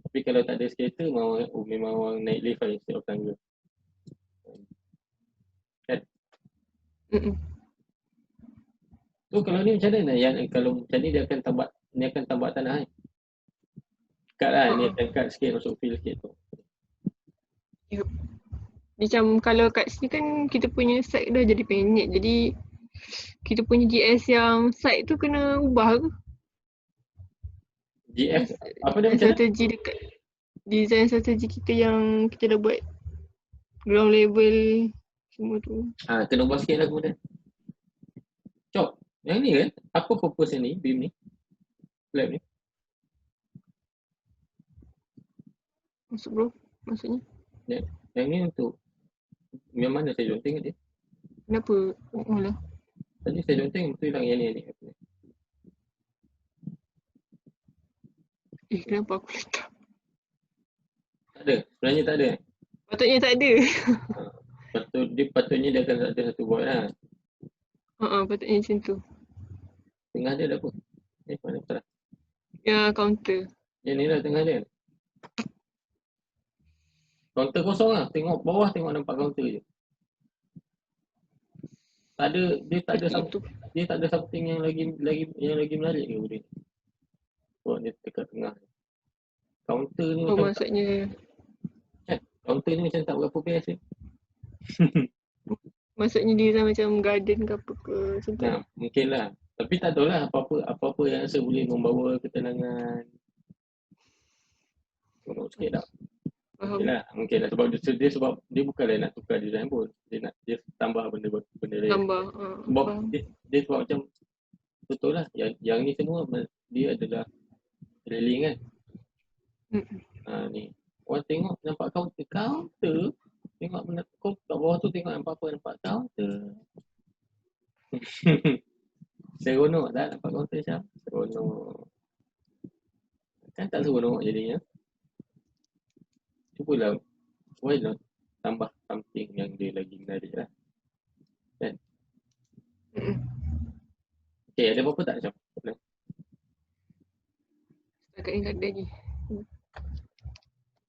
Tapi kalau tak ada escalator memang orang naik lift lah instead of tangga. Kan? So kalau ni macam mana? Kalau macam ni dia akan tambah tanah kan? Kat lah, ni akan cut sikit masuk fill sikit tu. Yup. Macam kalau kat sini kan kita punya site dah jadi pendek, jadi kita punya GS yang site tu kena ubah ke? GF apa dia macam mana? Strategi dekat design strategi kita yang kita dah buat ground level semua tu. Kena ubah sikit lah kemudian. Cok, yang ni kan? Apa purpose yang ni, beam ni? Slab ni? Masuk bro, maksudnya? Yang ni untuk yang mana saya don't tengok dia? Kenapa? Oh lah. Tadi saya don't tengok betul hilang yang ni. Kenapa aku letak? Tak ada, sebenarnya tak ada. Patutnya tak ada. Patutnya dia akan ada satu buat lah. Patutnya macam tu. Tengah dia ada apa? Mana salah? Ya, counter. Yang ni lah tengah dia. Counter kosong lah. Tengok bawah, tengok nampak counter je. Tak ada, dia tak ada something yang lagi menarik ke benda ni. Sebab dia dekat tengah. Counter ni macam maksudnya counter ni macam tak berapa best ni. Maksudnya design macam garden ke apa ke macam tu. Mungkin lah. Tapi tak tahu lah apa-apa yang rasa boleh membawa ketenangan. Tolong sikit tak? Mungkin lah sebab dia bukanlah nak tukar design pun. Dia tambah benda lain. Tambah. Sebab dia sebab macam betul lah. Yang ni semua dia adalah railing kan. Ni. Orang tengok nampak counter. Tengok benda kau kat bawah tu tengok nampak counter. Seronok tak nampak counter macam? Seronok. Kan tak seronok jadinya. Cubalah, why not tambah something yang dia lagi menarik lah. Kan? Okay, ada apa-apa tak macam? Setakat ni tak ada lagi.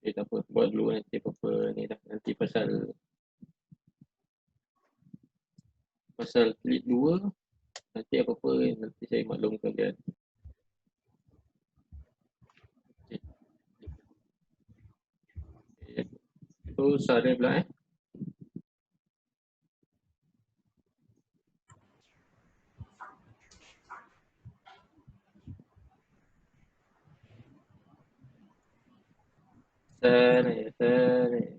Tak apa, buat dulu nanti apa-apa ni dah. Nanti pasal klik 2, nanti apa-apa nanti saya maklumkan dia. So, Sarah pula Sana. Eh,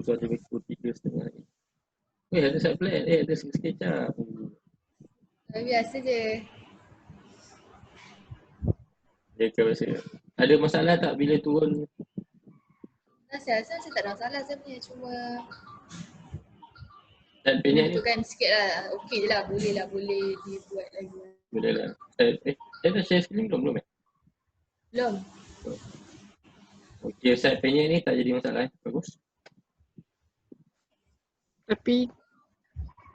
tu ada rekod 3,5 ni. Ada side plan. Ada sketchup. Biasa je. Dia kau rasa. Ada masalah tak bila turun? Saya rasa saya tak ada masalah sebenarnya. Cuma Side plan ni menentukan sikit lah. Okey je lah. Boleh dibuat lagi. boleh lah. Saya dah share screen belum? Belum. Okey, side plan ni tak jadi masalah. Bagus. Tapi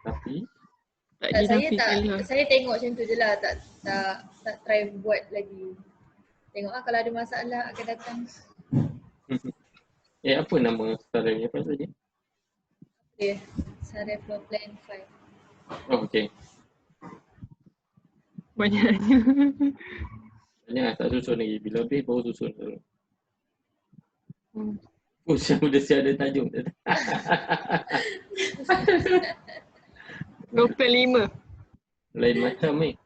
Tapi tak Tak, dinafikan lah. saya tengok macam tu je lah. Tak try buat lagi. Tengok lah kalau ada masalah akan datang. apa nama startup ni? Apa saja? Okay. Sarah Floor Plan 5. Oh, okey. Banyaknya. Banyak tak susun lagi. Bila habis baru susun dulu. Hmm. Siapa dah siap ada tajuk. Gopel 5. Lain macam ni.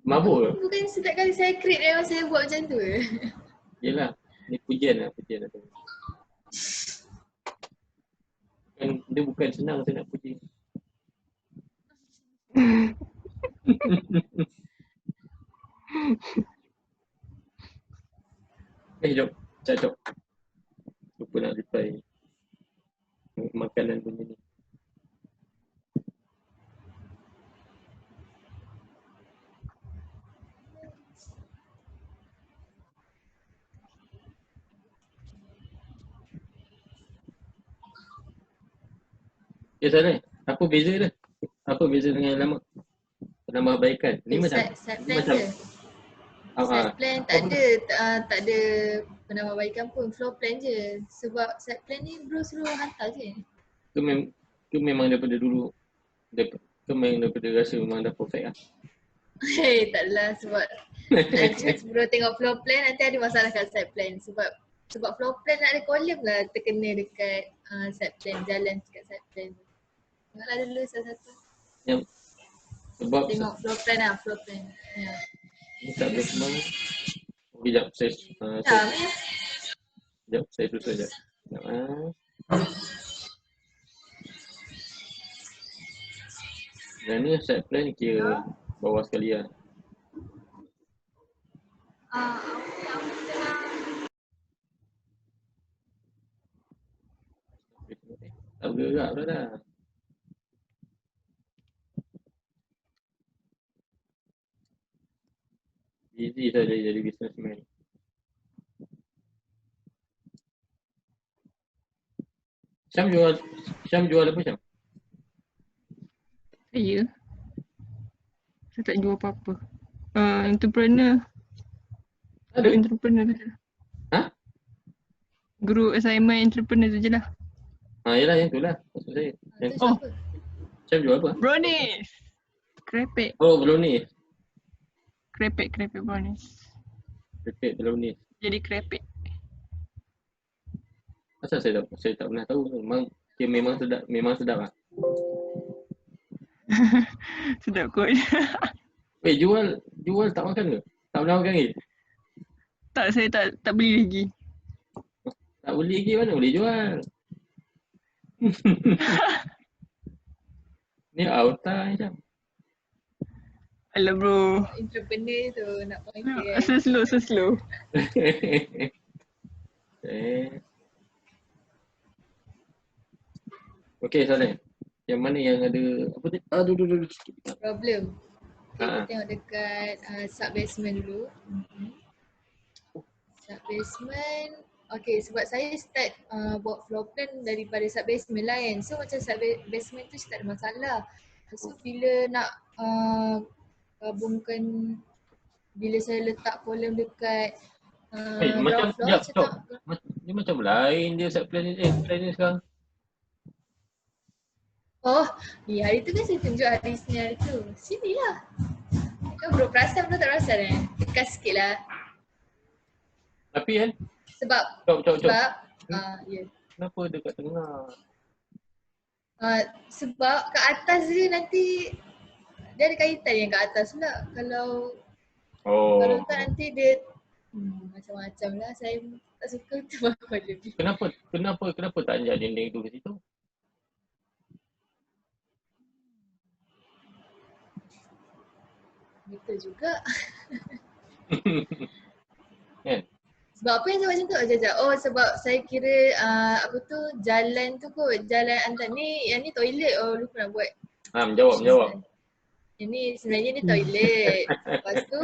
Mabuk ke? Bukan setiap kali saya create memang saya buat macam tu. Yelah. Ni pujian lah. Dia bukan senang saya nak puji. Jom. Cacok. Lupa nak reply makanan punya ni. Sana. Apa beza dia? Apa beza dengan yang lama? Penambahbaikan. Ni macam Side ni plan macam je. Side plan tak ada penambahbaikan pun. Floor plan je. Sebab side plan ni bro suruh hantar je. Ke memang daripada dulu memang daripada rasa memang dah perfect lah. Hei, tak adalah sebab nanti bro tengok floor plan nanti ada masalah kat side plan. Sebab floor plan nak ada kolom lah terkena dekat side plan, jalan dekat side plan. Tengoklah dulu satu-satu. Yang sebab Tengok floor plan lah, floor plan. Ya. ni tak basement. Sekejap saya sekejap saya susun sekejap. Dan ni side plan kira bawah sekali lah. Tak bergerak pula dah. Easy saja jadi businessman. Syam jual apa Syam? Saya tak jual apa-apa. Entrepreneur. Ada? Entrepreneur tu je. Ha? Guru assignment entrepreneur tu je lah. Yelah yang tu lah. Maksud saya. Yang Tu siapa? Syam jual apa? Brownies. Krepek. Oh, belum ni. Krepek brownies. Krepek belum ni. Jadi krepek. Asal saya tak pernah tahu. Memang sedap lah. Sedap kot. Jual tak makan ke? Tak pernah makan lagi? Tak, saya tak beli lagi. Tak beli lagi mana boleh jual? Ni auta macam. Alah bro. Entrepreneur tu nak panggil. So slow. Okey, Saleh. Yang mana yang ada apa tu? Aduh sikit. Problem. Okay, kita tengok dekat sub-basement dulu. Sub-basement. Okay, sebab saya start buat floor plan daripada sub-basement lah kan. So macam sub-basement tu tak ada masalah. So bila nak gabungkan, bila saya letak kolom dekat Macam ground floor, stop. Dia macam lain dia set plan ni sekarang. Oh, hari tu kan saya tunjuk hari Isnin hari tu. Sini lah. Kau bro perasan tak perasan Tekan sikit lah. Tapi kan Sebab Cop. ya. Kenapa dekat tengah? Sebab kat atas dia nanti dia ada kaitan yang kat atas pula. Kalau Oh. tak nanti dia macam-macam lah. Saya tak suka tu kolam. Kenapa tak anjak dinding tu ke situ? Betul juga. Kan? Sebab apa yang saya buat macam tu? Sekejap. Oh sebab saya kira jalan tu kot. Jalan antar ni, yang ni toilet. Oh lupa nak buat. Menjawab. Ini sebenarnya ni toilet. Lepas tu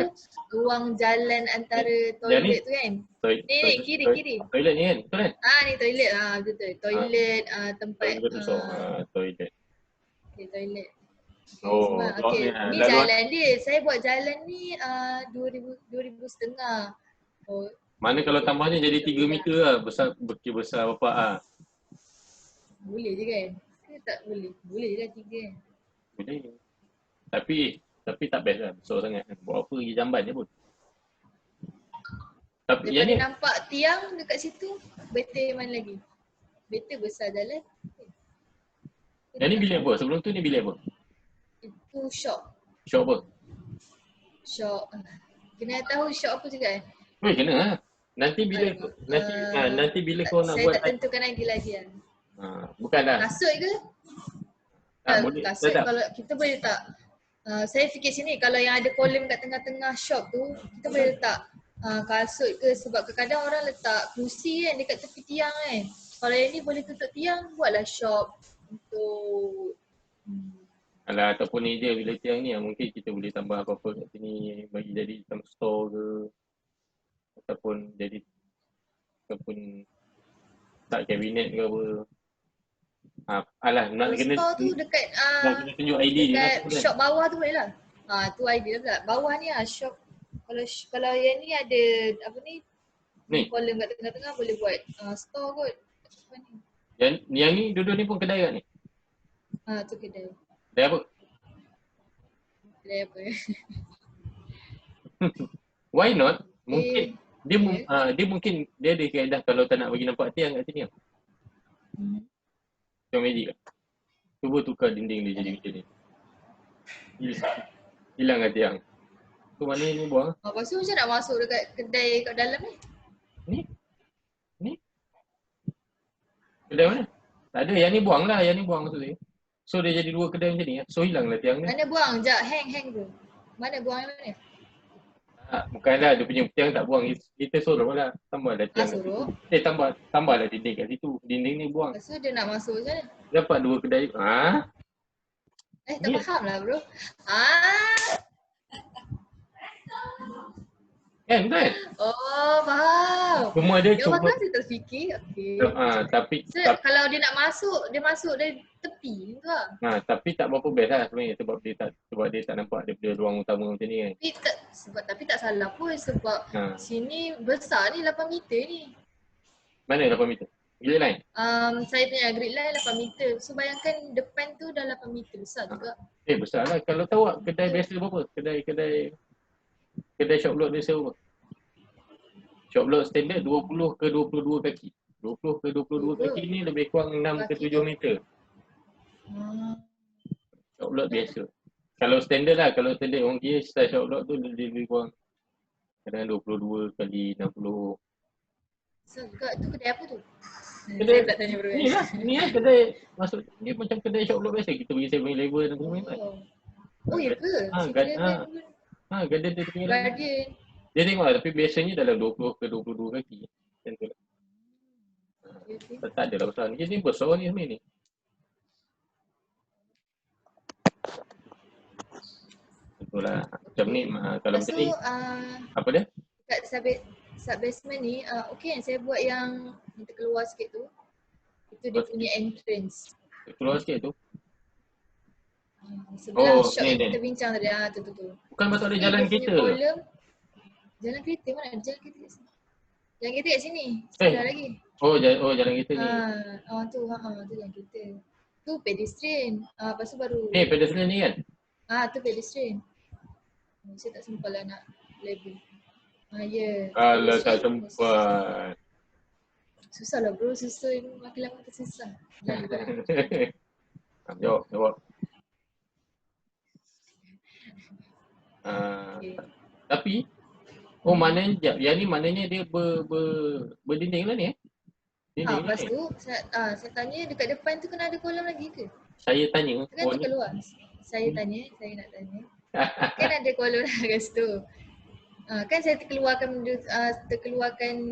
ruang jalan antara toilet tu kan. Ni kiri. Toilet ni kan? Betul kan? Ni toilet. Betul. Toilet tempat toilet. Okay, toilet. Oh, okay. Ni jalan dia. Saya buat jalan ni 2,500. Oh. Mana kalau tambahnya jadi 3 meter lah. Besar bapak ah. Boleh je kan? Ke tak boleh? Boleh je lah 3 kan? Boleh. Tapi tak best lah. Besar sangat. Buat apa pergi jamban je pun. Tapi daripada nampak tiang dekat situ, better mana lagi? Better besar jalan. Yang ni bilik apa? Sebelum tu ni bilik apa? Itu shop. Shop apa? Shop. Kena tahu shop apa juga kan? Kena lah. Nanti bila kau nak buat. Saya tak tentukan lagi lah. Bukan dah. Kasut ke? Boleh. Kasut kalau kita boleh letak. Saya fikir sini kalau yang ada kolom kat tengah-tengah shop tu, kita boleh letak kasut ke, sebab kadang-kadang orang letak kerusi kan dekat tepi tiang kan. Kalau yang ni boleh tutup tiang, buatlah shop untuk Alah, ataupun ni je bila tiang ni mungkin kita boleh tambah apa-apa kat sini, bagi jadi macam store ke, ataupun tak kabinet ke apa. Nak kena store tu dekat kena tunjuk ID dekat dia shop bawah tu boleh lah. Tu ID dia pula. Bawah ni shop. Kalau yang ni ada apa ni? Kolom kat tengah-tengah boleh buat store kot. Yang ni duduk ni pun kedai kat ni? Tu kedai. Kedai apa? Kedai apa? Why not? Mungkin dia mungkin dia ada kaedah kalau tak nak bagi nampak tiang kat sini. Macam magic lah. Cuba tukar dinding dia jadi macam ni. Hilangkan tiang. Tu mana ni buang? Lepas tu macam nak masuk dekat kedai kat dalam ni? Ni? Kedai mana? Tak ada, yang ni buang lah. Yang ni buang maksud saya. So dia jadi 2 kedai macam ni. So hilanglah tiang ni. Mana buang? Sekejap, hang tu. Mana buang yang mana? Bukanlah dia punya tiang tak buang. Kita suruh lah. Tambahlah tiang. Suruh? Tambahlah dinding kat situ. Dinding ni buang. Lepas tu dia nak masuk macam mana? Dapat 2 kedai. Tak faham lah bro. Kan? Oh, faham. Semua dia cuba. cuba. Saya terfikir. Okay. Tapi kalau dia nak masuk, dia masuk dari tepi tu lah. Tapi tak berapa best lah sebenarnya sebab dia tak nampak daripada ruang utama macam ni kan. Tapi tak salah pun sebab sini besar ni 8 meter ni. Mana 8 meter? Grid line? Saya punya grid line 8 meter. So bayangkan depan tu dah 8 meter, besar juga. Besar lah. Kalau tahu kedai biasa berapa? Kedai shop lot biasa berapa? Shop lot standard 20 ke 22 kaki. 20 ke 22 kaki ni lebih kurang 6 ke 7 meter. Shop lot biasa. Kalau standard lah, kalau standard orang kira style shop lot tu lebih kurang kadang 22 kali 60. So, tu kedai apa tu? Kedai, tak tanya bro. Ni lah kedai, maksud dia macam kedai shop lot biasa. Kita pergi 7-Eleven dan semua kan. Oh ya ke? Garden dia punya lah. Guardian. Dia tengok lah, tapi biasanya dalam 20 ke 22 kaki. Macam tu lah. Tak ada lah besar. Ni besar ni sebenarnya ni. Betul lah. Macam ni, kalau macam ni. Apa dia? Kat sub basement ni, okay kan saya buat yang kita keluar sikit tu. Itu dia punya entrance. Keluar sikit tu? Sebelah shop yang kita bincang tadi. Tu. Bukan betul ada jalan kereta. Jalan kereta mana? Jalan kereta kat sini. Jalan kereta kat sini. Sebelah lagi. Jalan kereta ni. Tu jalan kereta. Tu pedestrian. Lepas tu baru. Pedestrian ni kan? Tu pedestrian. Saya tak sempat lah nak label. Ya. Alah tak sempat. Susah lah bro, makin lama makin susah. Jawab. Okay. Tapi maknanya sekejap. Yang ni maknanya dia berdinding lah ni Dinding Lepas ni. tu saya tanya dekat depan tu kena ada kolam lagi ke? Saya tanya. Kan tu Ni. keluar. Saya nak tanya. Kan ada kolam kat situ. Kan saya terkeluarkan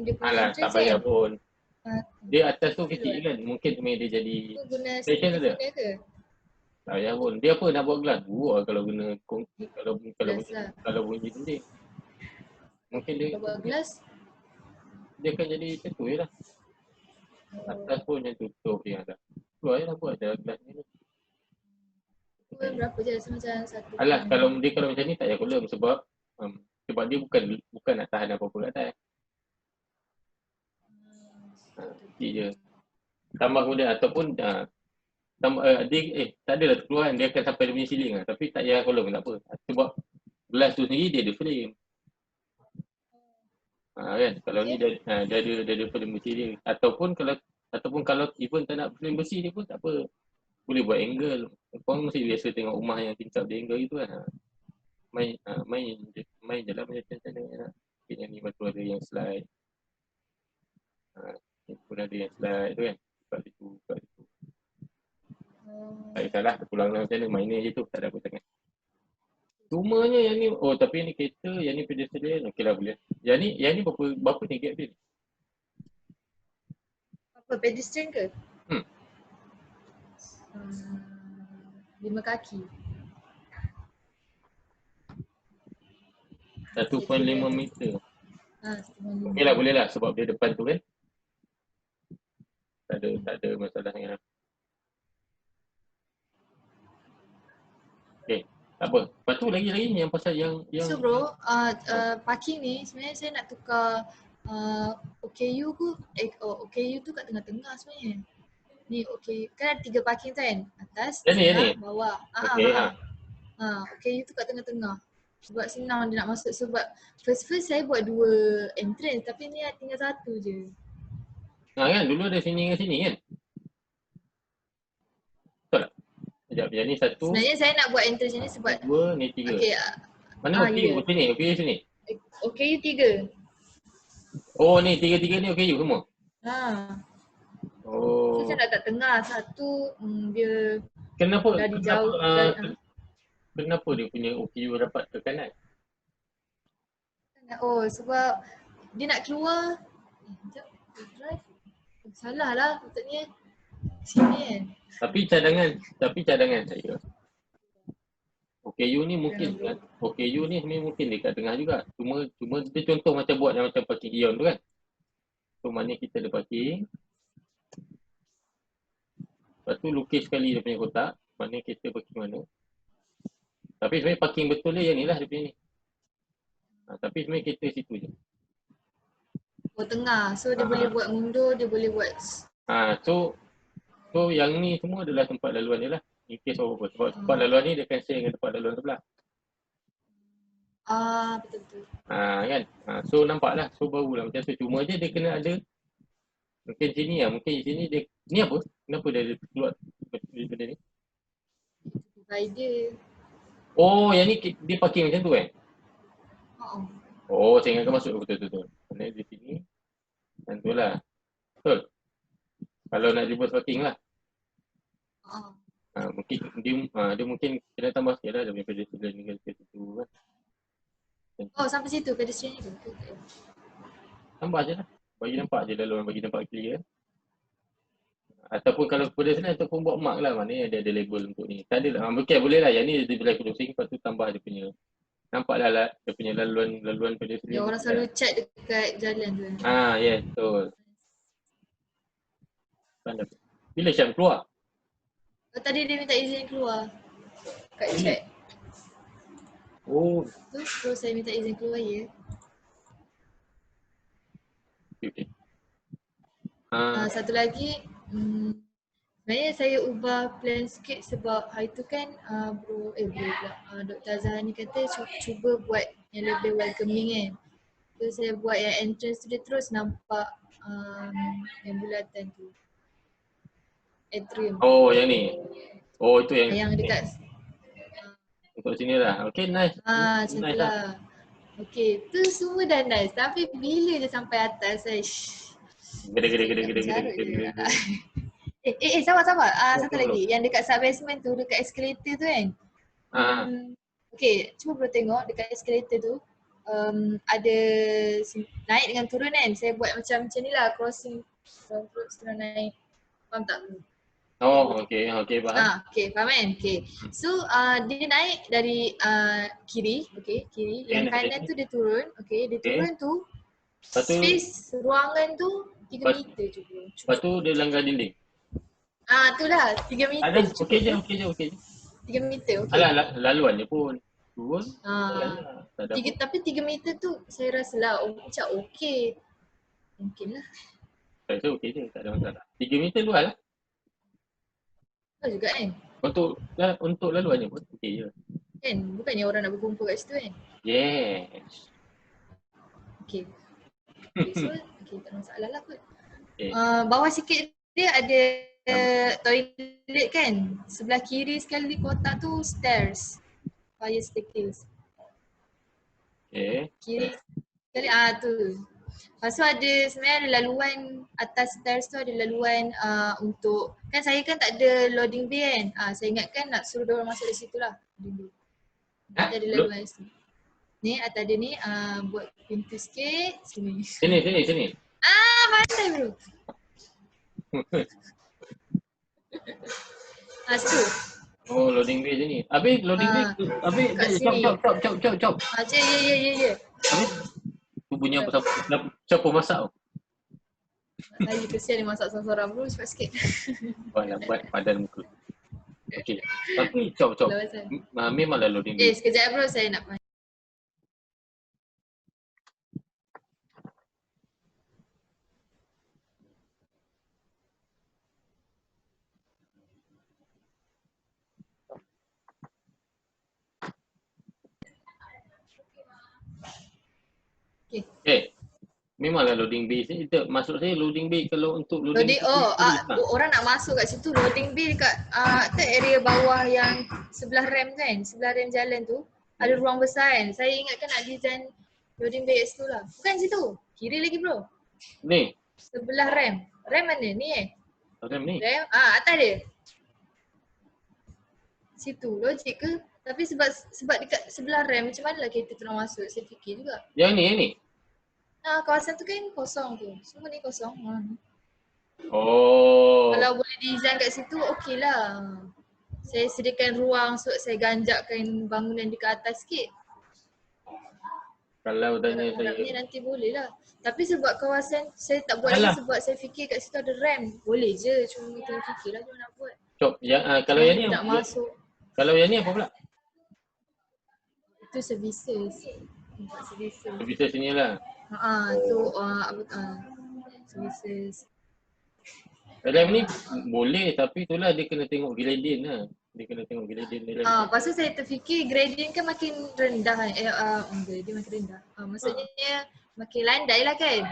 dia punya Alah, entrance tak payah kan? pun. Ah, Dia atas tu kecil kan. Mungkin dia jadi tu guna station safety ada. ke? Tak payah pun. Dia apa nak buat gelas? Buruk lah kalau guna Gelas lah. kalau bunyi dinding. Mungkin dia Kalau buat gelas, dia akan jadi macam tu je lah. Atas pun yang tutup dia dah. Keluar je lah buat ada gelas ni. berapa je rasa macam satu. Alah, kalau macam ni tak payah kolam sebab dia bukan nak tahan apa-apa kat atas. Kecil je. Tambah kemudian ataupun dia tak adalah terkeluar dia akan sampai dia punya ceiling lah. Tapi tak payah kolam tak apa. Sebab gelas tu sendiri dia ada frame. Kan kalau ni dia ada frame besi dia. Ataupun kalau even tak nak frame besi dia pun tak apa. Boleh buat angle. Korang mesti biasa tengok rumah yang tingkap dia angle gitu kan. Main je lah macam mana. Yang ni betul ada yang slide. Ni pun ada yang slide tu kan. Kat situ. Tak kisahlah, terpulanglah macam mana. Mainnya je tu. Tak ada apa sangat. Cumanya yang ni, tapi ni kereta, yang ni pedestrian. Okey lah boleh. Yang ni berapa ni gap dia? Apa, pedestrian ke? 5 kaki. 1.5 meter. Setengah Okey lah boleh lah sebab dia depan tu kan. Tak ada masalah yang. Okey, tak apa. Lepas tu lagi ni yang pasal yang So bro, parking ni sebenarnya saya nak tukar OKU OKU tu kat tengah-tengah sebenarnya. Ni OKU kan ada 3 parking tu kan? Atas, Yang ni? bawah. Okey, OKU tu kat tengah-tengah. Sebab senang dia nak masuk sebab first saya buat 2 entrance tapi ni tinggal 1 je. Kan dulu ada sini dengan sini kan? Betul tak? Sekejap, yang ni 1. Sebenarnya saya nak buat entrance ni sebab 2, ni 3. okey. Mana OKU sini? OKU sini? OKU 3. Oh ni 3 ni OKU semua? So saya nak kat tengah. Satu dia Kenapa dari jauh. Kenapa dia punya OKU dapat ke kanan? Sebab dia nak keluar. Sekejap, drive. Salah lah patutnya sini kan. Tapi cadangan saya. OKU ni mungkin sebenarnya mungkin dekat tengah juga. Cuma kita contoh macam buat yang macam parking ion tu kan. So maknanya kita ada parking. Lepas tu lukis sekali dia punya kotak. Maknanya kita parking mana. Tapi sebenarnya parking betul dia yang ni lah dia punya ni. Tapi sebenarnya kita situ je. Tengah. So dia boleh buat mundur, dia boleh buat. So yang ni semua adalah tempat laluan dia lah. In case apa. Sebab tempat laluan ni dia akan share dengan tempat laluan sebelah. Betul-betul. Kan. So nampak lah. So barulah macam tu. Cuma je dia kena ada. Mungkin sini lah. Mungkin sini dia. Ni apa? Kenapa dia keluar benda ni? Divider. Yang ni dia parking macam tu kan? Saya ingatkan masuk betul-betul. Kerana di sini. Dan tu lah. Betul? Kalau nak reverse parking lah. Mungkin dia mungkin kena tambah sikit lah. Dia punya pedestrian dengan situ kan. Sampai situ pedestrian ni tu. Tambah je lah. Bagi nampak je laluan, bagi nampak clear kan. Ataupun kalau pedestrian ataupun buat mark lah. Maknanya dia ada label untuk ni. Tak ada lah. Mungkin boleh lah. Yang ni dia boleh crossing. Lepas tu tambah dia punya. Nampak lah dia punya laluan pedestrian. Ya, orang selalu cat dekat jalan tu. Yes, betul. Bila Syam keluar? Tadi dia minta izin keluar. Kat chat. Terus saya minta izin keluar ya. Okay. Satu lagi, sebenarnya saya ubah plan sikit sebab hari tu kan Dr. Azhar ni kata cuba buat yang lebih welcoming kan. So saya buat yang entrance tu dia terus nampak yang bulatan tu. Atrium. Yang ni? Oh itu yang Yang dekat untuk sini lah. Okay, nice. macam tu Nice lah. Okay, tu semua dah nice. Tapi bila dia sampai atas, Gede. nak mencarut je. Sabar. Satu Belum. lagi. Yang dekat sub-basement tu, dekat escalator tu kan. Okay, cuba bro tengok dekat escalator tu. Ada naik dengan turun kan. Saya buat macam ni lah, crossing from road setelah naik. Faham tak? Oh, okay, faham. Okay, faham kan? Okay. So, dia naik dari kiri, okay, kiri. Yang kanan tu dia turun, okay. Dia turun tu, space ruangan tu 3 meter je bro. Lepas tu dia langgar dinding. Itulah, 3 meter. Okey je. 3 meter, okay. Alah, laluan dia pun turun. Tapi 3 meter tu saya rasa lah macam okey. Mungkin lah. Saya rasa okey je, tak ada masalah. 3 meter luas lah. Juga kan? Untuk laluannya pun okey je. Kan? Bukannya orang nak berkumpul kat situ kan? Yes. Okay. So, tak ada masalah lah kot. Okay. Bawah sikit dia ada toilet kan? Sebelah kiri sekali kotak tu stairs. Fire staircase. Okay. Kiri sekali tu. Lepas tu sebenarnya ada laluan atas stairs tu, ada laluan untuk, kan saya kan tak ada loading bay kan. Saya ingatkan nak suruh diorang masuk dari situ lah. Ada laluan kat situ. Ni atas dia ni buat pintu sikit. Sini. Pandai bro. Situ. Oh, loading bay je ni. Habis loading bay, habis chop. Ya. Habis tu bunyi apa siapa masak tu? Saya kesian dia masak seorang-seorang bro, cepat sikit. Buat padan muka. Okey. Tapi chop. Memanglah loading bay. Sekejap bro, saya nak pandai. Memanglah loading bay ni, maksud saya loading bay kalau untuk loading orang nak masuk kat situ, loading bay dekat area bawah yang sebelah rem kan, sebelah rem jalan tu ada ruang besar kan. Saya ingatkan nak design loading bay kat situ lah. Bukan situ, kiri lagi bro. Ni? Sebelah rem. Rem mana? Ni rem ni? Rem, atas dia. Situ, logik ke? Tapi sebab dekat sebelah rem, macam mana lah kereta tu nak masuk? Saya fikir juga. Yang ni? Kawasan tu kan kosong tu. Semua ni kosong. Oh. Kalau boleh design kat situ, okey lah. Saya sediakan ruang so saya ganjakkan bangunan dekat atas sikit. Kalau tanya saya. Harapnya nanti boleh lah. Tapi sebab kawasan, saya tak buat lagi sebab saya fikir kat situ ada ramp. Boleh je, cuma kita fikir lah nak buat. Cop, kalau yang ni nak masuk. Kalau yang ni apa pula? Itu services. Services sini lah. Tu services. Dalam ni boleh tapi itulah dia kena tengok gradient lah. Lepas tu saya terfikir gradient kan makin rendah kan. Gradient makin rendah. Maksudnya makin landai lah kan.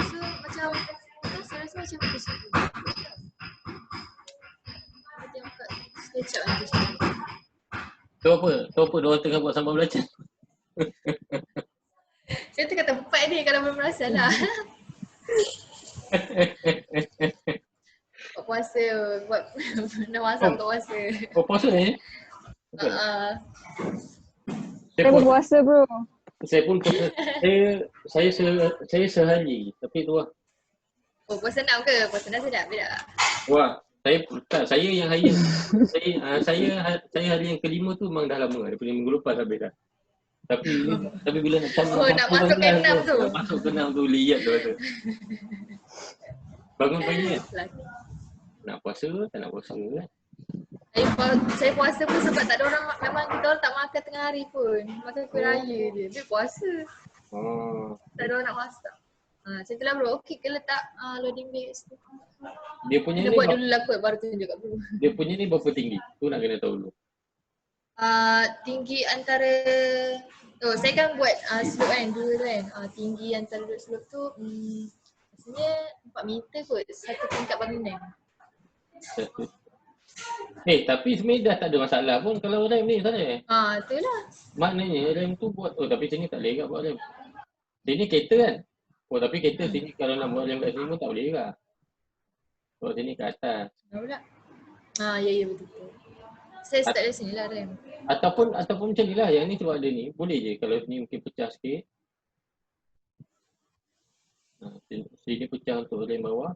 So macam saya rasa macam tu situ. Tengok kat SketchUp nanti. Tu apa diorang tengah buat sambal belacan? Saya tengah tempat ni kalau belum perasan lah. Buat puasa, nak masak untuk puasa. Oh puasa ni? Saya pun puasa bro. Saya pun puasa. Saya sehari tapi tu lah. Oh puasa 6 ke? Puasa 6 sedap beda. Wah, saya yang hari saya hari yang kelima tu memang dah lama daripada minggu lepas habis dah. Tapi bila nak masuk ke 6 tu. Masuk ke 6 tu liat tu rasa. Bangun pagi kan? Nak puasa tak nak puasa kan? Saya puasa pun sebab tak ada orang, memang kita orang tak makan tengah hari pun. Makan kuih raya je. Dia puasa. Tak ada orang nak masak. Macam tu lah bro. Okey ke letak loading bay situ? Dia punya kita ni buat dulu lah kot baru tunjuk kat bro. Dia punya ni berapa tinggi? Tu nak kena tahu dulu. Tinggi antara saya kan buat slope kan, dua kan. Tinggi antara dua slope tu rasanya 4 meter kot, satu tingkat bangunan. Tapi sebenarnya dah tak ada masalah pun kalau rem ni sana. Itulah. Maknanya rem tu buat, tapi sini tak boleh kat buat rem. Sini kereta kan. Tapi kereta sini kalau nak buat rem kat sini pun tak boleh juga. Buat sini kat atas. Dah pula. Ya betul. Saya start dari sini lah rem. Ataupun macam ni lah, yang ni sebab ada ni, boleh je kalau ni mungkin pecah sikit. Sini pecah untuk rem bawah.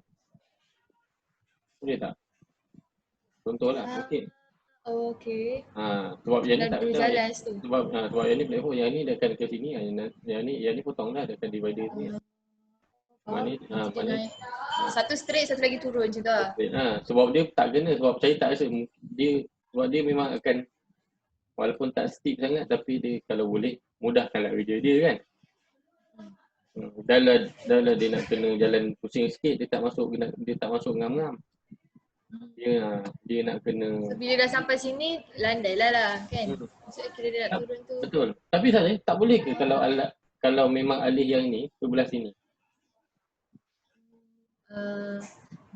Boleh tak? Contohlah, okey. Okay. Sebab yang ni tak dua jalan situ. sebab yang ni platform, yang ni dah akan ke sini, yang ni potong dah, dah akan divider ni. Mana satu straight, satu lagi turun macam tu lah. Sebab dia tak kena, sebab saya tak rasa sebab dia memang akan, walaupun tak steep sangat, tapi dia kalau boleh mudahkanlah kerja dia kan. Dah lah dia nak kena jalan pusing sikit, dia tak masuk ngam-ngam. Dia nak kena. So, bila dah sampai sini, landai lah kan. Maksudnya kira dia nak turun tu. Betul. Tapi saya tak boleh ke kalau memang alih yang ni sebelah sini?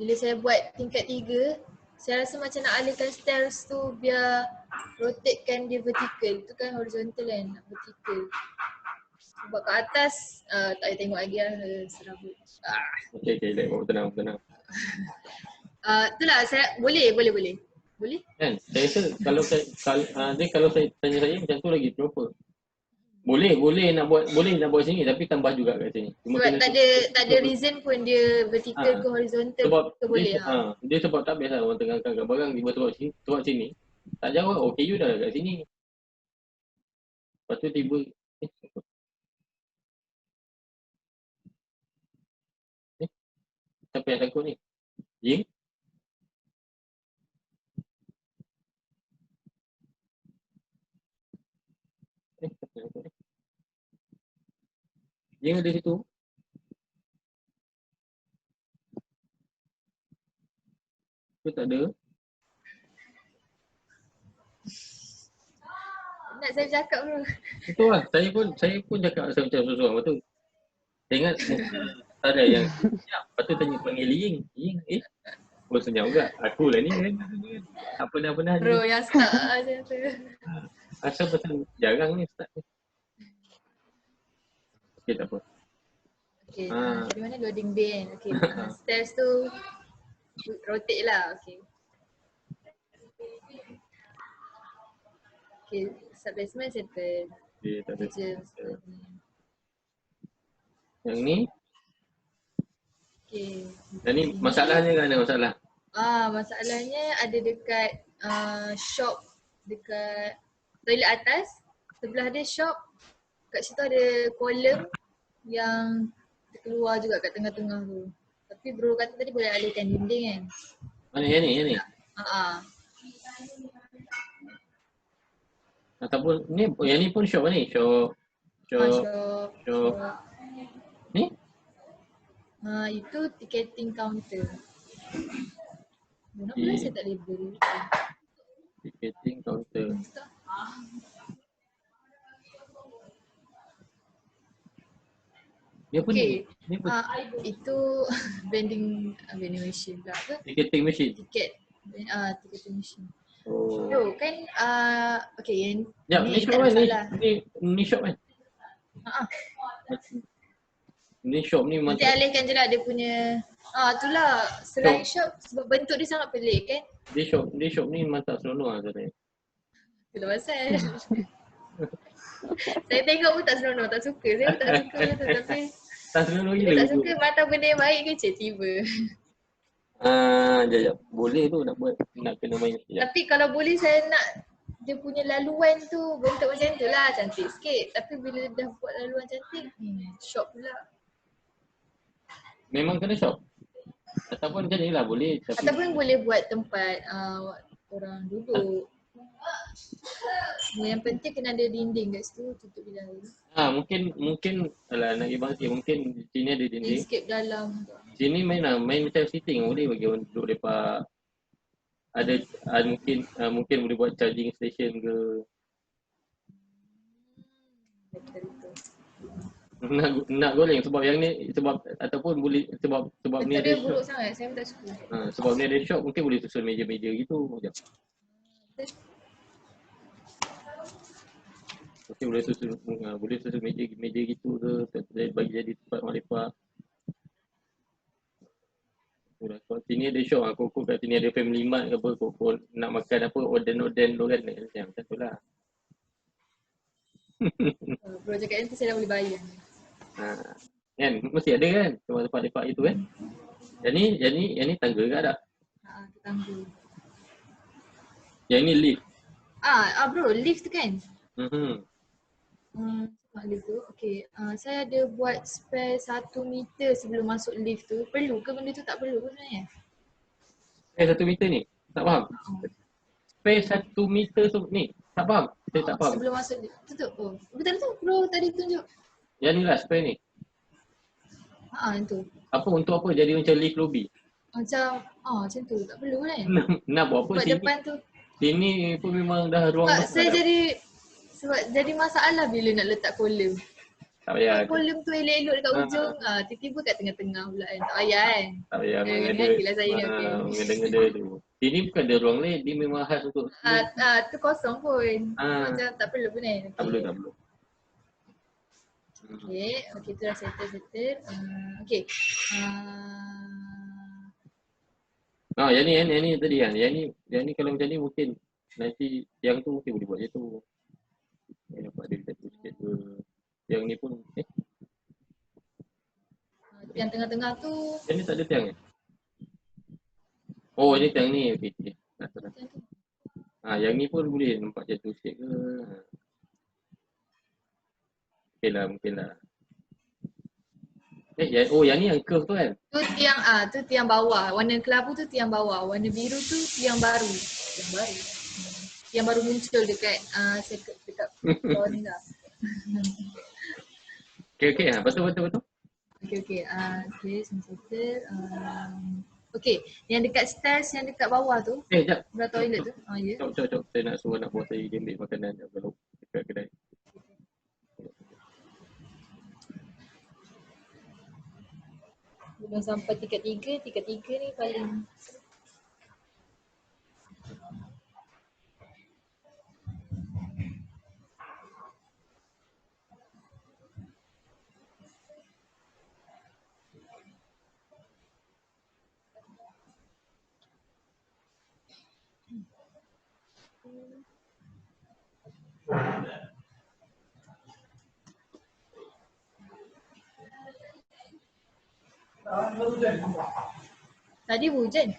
Bila saya buat tingkat 3, saya rasa macam nak alihkan stairs tu biar rotatekan dia vertical. Itu kan horizontal kan, nak vertical. Sebab kat atas, tak payah tengok lagi lah, serabut. Okay, tenang. Itulah, saya boleh. Boleh? Kan, saya rasa kalau saya tanya saya macam tu lagi proper. Boleh nak buat sini, tapi tambah juga kat sini. Sebab tak ada reason pun dia vertical ke horizontal ke boleh. Dia sebab tak biasa orang tengahkan kat barang, dia sebab sini. Tak jawab, okay you dah kat sini. Lepas tu tiba siapa yang takut ni? Jim? Siapa yang takut ni? Jim ada situ? Tu tak ada? Nak saya cakap bro. Betul lah, saya pun cakap rasa macam sesuatu. Lepas tu saya ingat ada yang lepas tu tanya panggil Ying. Oh senyap juga, aku lah ni kan. Apa dah pernah Bro yang start macam tu. Asal pasal jarang ni start ni. Okay, tak apa. Okay, dari mana loading bay kan? Okay, stairs tu rotate lah, okay. Okay, sub-basement settle. Okay, tak ada. Kerja Yang ni? Okay. Yang ni masalahnya kan ada masalah? Masalahnya ada dekat shop, dekat toilet atas. Sebelah dia shop, kat situ ada kolom yang keluar juga kat tengah-tengah tu. Tapi bro kata tadi boleh alihkan dinding kan? Mana yang ni? Ataupun ni, yang ni pun shop ni? Shop. Ni? Itu ticketing counter. Kenapa saya tak label? Ticketing counter. Ni apa ni? Itu vending machine pula apa? Ticketing machine? Ticketing machine. Oh. Kan okay yang ni shop kan? Ni shop kan? Ni shop ni macam nanti alihkan je lah dia punya itulah selain shop sebab bentuk dia sangat pelik kan. Dia shop ni memang tak seronok lah katanya. Itulah pasal saya tengok pun tak seronok, tak suka. Saya pun tak suka tu tapi tak seronok gila. Tak suka mata benda yang baik ke tiba. Jap. Boleh tu nak buat, nak kena main sekejap. Tapi kalau boleh saya nak dia punya laluan tu bentuk macam tu lah, cantik sikit. Tapi bila dah buat laluan cantik, shock pula. Memang kena shop? Ataupun macam ni lah boleh tapi... Ataupun boleh buat tempat orang duduk. Yang penting kena ada dinding kat situ, tutup bila hari. Mungkin alah nak pergi bangkit, mungkin sini ada dinding. Escape dalam. Sini main macam sitting, boleh bagi orang duduk lepak. Ada mungkin boleh buat charging station ke. Nak goreng sebab yang ni ataupun boleh sebab ni ada buruk sangat, saya pun tak suka. Sebab ni ada shop mungkin boleh susun meja-meja gitu. Mesti boleh susun meja gitu ke, bagi jadi tempat mak lepak. Kat sini ada shop, aku kat sini ada family mart ke apa, kau nak makan apa, oden tu kan, macam tu lah. Bro cakap nanti saya dah boleh bayar. Kan, mesti ada kan, tempat lepak itu kan. Yang ni tangga ke tak? Tangga. Yang ni lift. Bro, lift tu kan? Hmm. Lift tu, okay. Saya ada buat spare 1 meter sebelum masuk lift tu. Perlu ke benda tu? Tak perlu ke sebenarnya? Spare 1 meter ni? Tak faham? Spare 1 meter ni? Tak faham? Saya tak faham. Sebelum masuk lift. Tutup. Betul tu bro tadi tunjuk. Yang ni lah spare ni? Itu. Apa, untuk apa? Jadi macam lift lobby? Macam tu. Tak perlu kan? Nak buat apa Sebab sini? depan tu. Sini pun memang dah ruang besar. Sebab jadi masalah bila nak letak kolom. Tak payah. Kolom tu elok-elok dekat ujung. Tiba-tiba kat tengah-tengah pula kan. Tak payah kan? Tak payah mengada-ngada tu. Sini bukan ada ruang lain, dia memang khas untuk tu kosong pun. Macam tak perlu pun kan? Tak perlu. Okay, tu dah settle. Okay. Yang ni tadi kan. Yang ni kalau macam ni mungkin nanti yang tu mungkin boleh buat macam tu. Yang dapat ada satu sikit ke. Yang ni pun yang tengah-tengah tu. Yang ni tak ada tiang kan? Oh, ini tiang ni. Okey. Yang ni pun boleh nampak macam tu sikit ke. Mungkin lah. Yang ni yang curve tu kan? Tu tiang bawah. Warna kelabu tu tiang bawah. Warna biru tu tiang baru. Yang baru muncul dekat dekat bawah ni lah. Okay. Betul. Okay, settle. Okay, yang dekat stairs yang dekat bawah tu. Sekejap. Belah toilet tu. Ya. Jom. Saya nak suruh anak buah saya dia ambil makanan dekat kedai. Belum sampai tingkat 3 ni paling. Tadi hujan.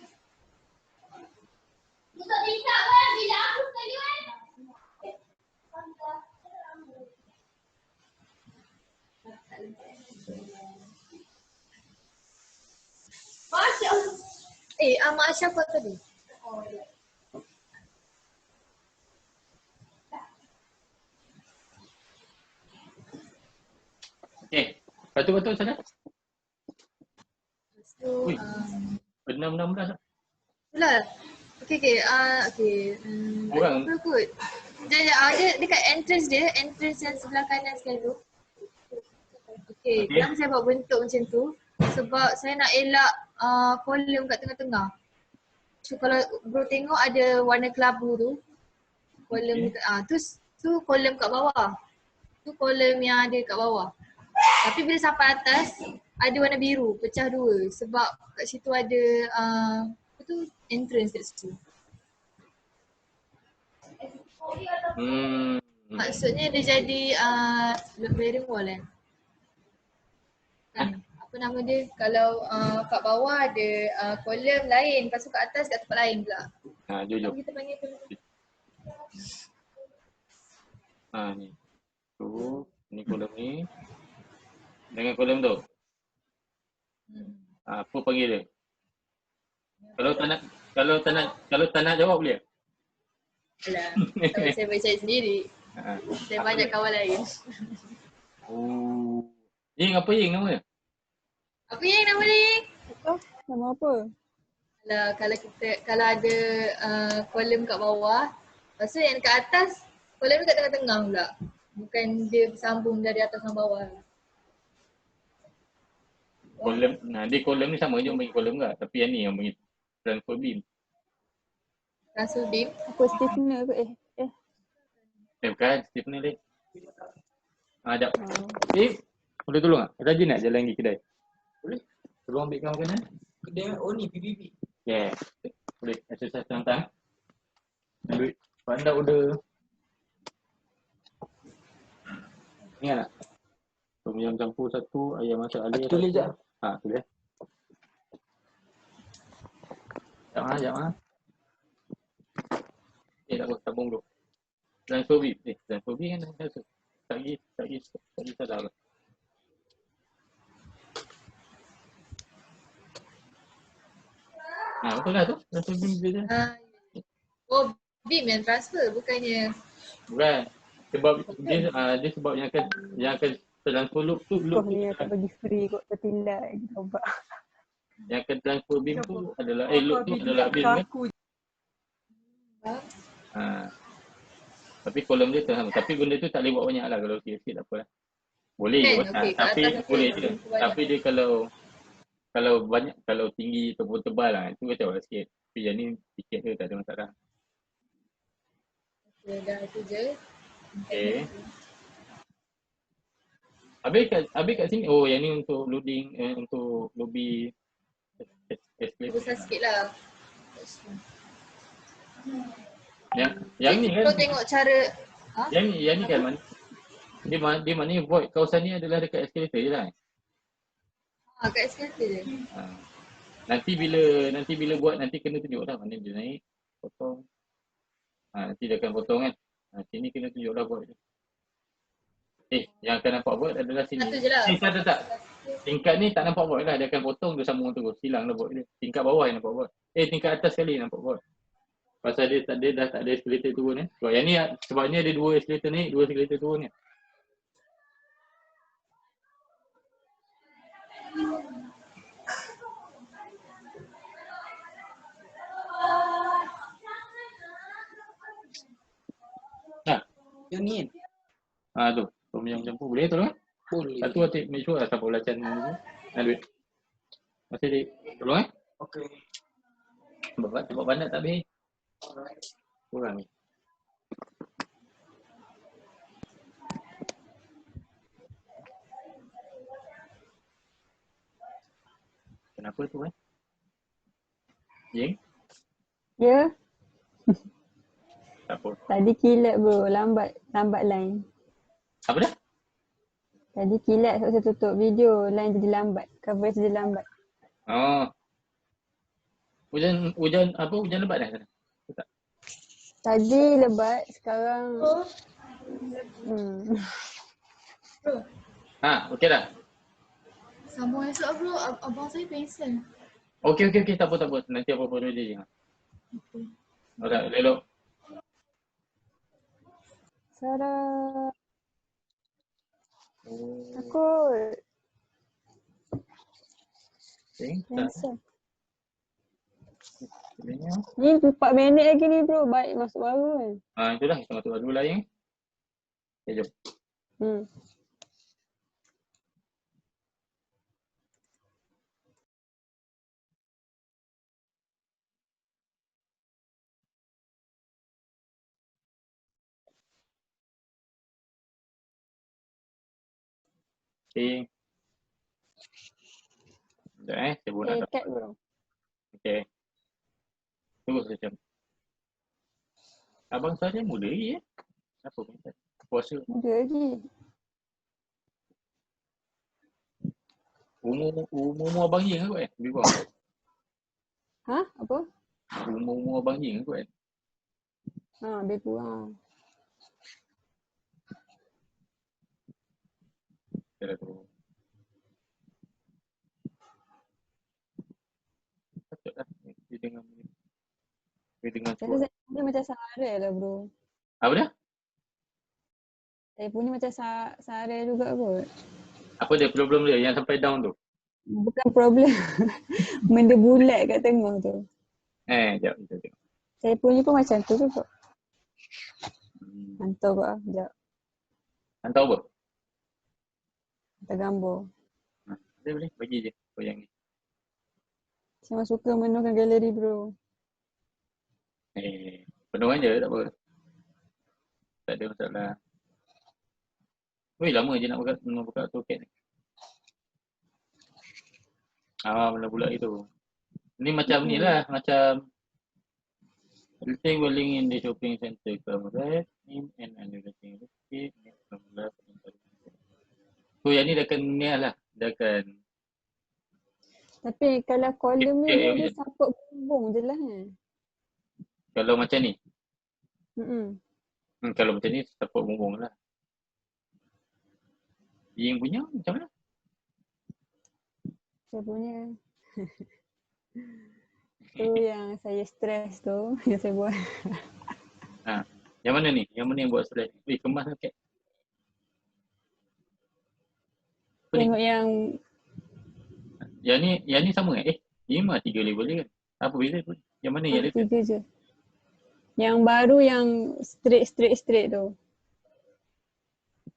Mak Asyaf kau tadi. Okay. Betul sana. So, Benam dah. itulah. Okay. Orang. Apa kot? Dia dekat entrance yang sebelah kanan sekali tu. Okay. Kenapa saya buat bentuk macam tu? Sebab saya nak elak kolom kat tengah-tengah. So kalau bro tengok ada warna kelabu tu. Kolom tu kolom kat bawah. Tu kolom yang ada kat bawah. Tapi bila sampai atas ada warna biru, pecah dua sebab kat situ ada entrance kat situ. Maksudnya dia jadi bearing wall kan? Apa nama dia? Kalau kat bawah ada kolom lain, lepas tu kat atas kat tempat lain pula. Jom. Kita panggil apa? Ni. Ni kolom ni. Dengan kolom tu. Apa panggil dia? Kalau tak nak jawab boleh? Alah, tapi saya boleh cari sendiri. Saya banyak kawan lain. Ying, apa Ying nama dia? Apa Ying nama dia? Nama apa? Kalau ada kolom kat bawah, lepas tu yang dekat atas, kolom kat tengah-tengah pula. Bukan dia bersambung dari atas sampai bawah. Kolom, dia kolom ni sama je orang panggil kolom ke? Tapi yang ni yang panggil transfer beam. Transfer beam. Apa stiffener ke? Bukan, Steve ni Dik. Sekejap. Oh. Steve, boleh tolong tak? Rajin nak jalan pergi kedai? Boleh. Tolong ambilkan makanan. Kedai ni PBB. Yeah. Boleh. Exercise tentang. Duit. Pandai order. Ingat tak? Tom yam campur satu, ayam masak alia. Tulis je. Tulis. Sekejap. Tak apa, tabung dulu. Transfer beef. Transfer beef kan biasa. Tak pergi salah lah. Betul lah tu. Transfer beef dia je. Oh, beam yang transfer bukannya. Bukan. Sebab dia sebab yang akan transfer loop tu. Kau ni tak bagi free kot tertilai. Coba. Yang akan transfer beam tu adalah loop tu adalah beam kan. Tapi kolom dia sama. Tapi benda tu tak boleh buat banyak lah. Kalau sikit-sikit tak apa lah. Boleh je. Tapi boleh je. Tapi dia kalau banyak, kalau tinggi ataupun tebal lah, itu macam mana sikit. Tapi yang ni sikit tu tak ada masalah. Okay, dah tu je. Okay. Habis kat sini, yang ni untuk loading, untuk lobby escalator. Besar sikit lah. Yang ni kan. Kau tengok cara. Yang ni kan dia maknanya void kawasan ni adalah dekat escalator je lah. Kat escalator je. Nanti bila buat nanti kena tunjuk lah mana dia naik, potong. Nanti dia akan potong kan. Sini kena tunjuk lah buat je. Yang akan nampak void adalah sini. Satu je lah. Tak. Tingkat ni tak nampak void lah. Dia akan potong, dia sambung terus. Hilang lah void dia. Tingkat bawah yang nampak void. Tingkat atas sekali nampak void. Pasal dia dah tak ada escalator turun kan. Sebab yang ni, sebabnya ada 2 escalator naik, 2 escalator turun kan. Yang ni kan? Tu. Tom yam campur. Boleh tolong kan? Boleh. Satu hati make sure lah sampai belacan dulu. Duit. Masih dik. Tolong kan? Okay. Sebab banyak tak habis. Alright. Kurang ni. Kenapa tu kan? Yeng? Ya, Tak apa. tadi kilat bro, lambat line. Apa dah? Tadi kilat sebab saya tutup video, line jadi lambat, coverage jadi lambat. Hujan lebat dah sana? Tak. Tadi lebat, sekarang Bro, Okey dah. sambung esok bro. Abang saya pengsan. Okey. Tak apa. Nanti apa-apa dulu je. Alright, elok. Sarah. Takut. Cancel. Ni 4 minit lagi ni bro, baik masuk baru kan. Itulah, kita masuk baru lah yang. Okay, jom. Okay. Sekejap saya buat nak. Cat bro. Okay. Tunggu sekejap. Abang saya muda lagi Apa minta? Puasa. Muda lagi. Umur abang Ying ke kot Lebih kurang. Apa? Umur abang Ying ke kot Lebih kurang. Kira tu. Patut lah. Dia dengar suara. Saya punya macam Sarah lah bro. Apa dah? Saya punya macam Sarah juga kot. Apa dia problem dia yang sampai down tu? Bukan problem. Benda bulat kat tengah tu. Sekejap. Saya punya pun macam tu juga. Hantar kot lah. Sekejap. Hantar apa? Hantar gambar. Dia boleh bagi je yang ni. Saya suka menukan galeri bro. Penuh aja tak apa. Tak ada masalah. Weh, lama je nak buka AutoCAD ni. Mana pula itu. Ni macam ni lah, macam everything willing in the shopping center correct name and underwriting receipt next formula. So yang ni dah akan ni lah, dah akan Tapi kalau kolom ni ya, dia support bumbung je lah. kalau macam ni. Mm-mm. Kalau macam ni support bumbung lah. Yang punya macam mana? Saya punya tu yang saya stres tu yang saya buat. Yang mana ni? Yang mana yang buat slide? Kemas sikit. Apa ni? Tengok Yang ni sama ke? Ni memang 3 level je kan? Apa beza tu? Yang mana yang ada? 3 je. Yang baru yang straight tu.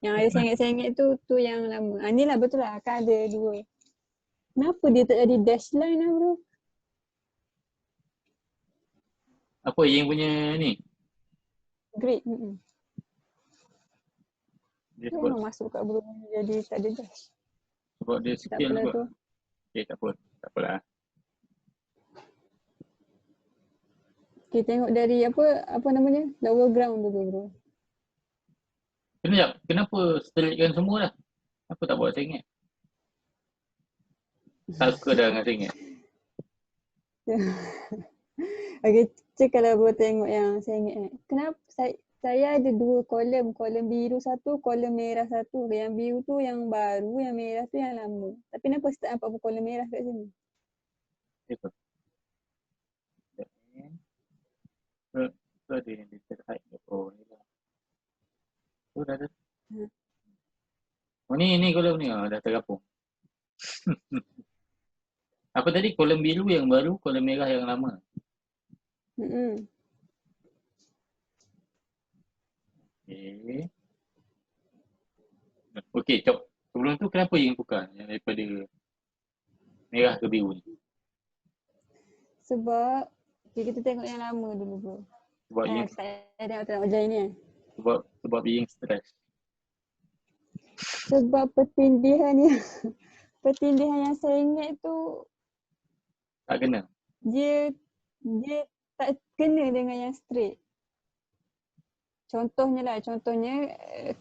Yang ada sengit-sengit tu yang lama. Ni lah betul lah, akan ada 2. Kenapa dia tak jadi dash line lah bro? Apa yang punya ni? Grid. Dia Dia sebab, memang masuk kat bro jadi tak ada dash. sebab dia Tak skill apalah sebab. tu. Okay, tak apa. Tak apalah. Okay, tengok dari apa namanya? Lower ground dulu bro. Kenapa straightkan semua lah? Apa tak buat sengit? Tak suka dah dengan sengit. Okay, cik kalau bro tengok yang sengit kenapa saya ada 2 kolom biru 1, kolom merah 1. Yang biru tu yang baru, yang merah tu yang lama. Tapi kenapa tak nampak kolom merah kat sini? Betul. Tu ada yang dia terhide. Oh, ni lah. Tu dah ada. Oh ni kolom ni dah tergabung. Apa tadi? Kolom biru yang baru, kolom merah yang lama. Okay, Cok. Sebelum tu kenapa yang tukar yang daripada merah ke biru ni? Sebab kita tengok yang lama dulu bro. Sebab yang Saya tengok ujian ni sebab yang stres. Sebab pertindihan yang sengit tu Tak kena. dia tak kena dengan yang straight. Contohnya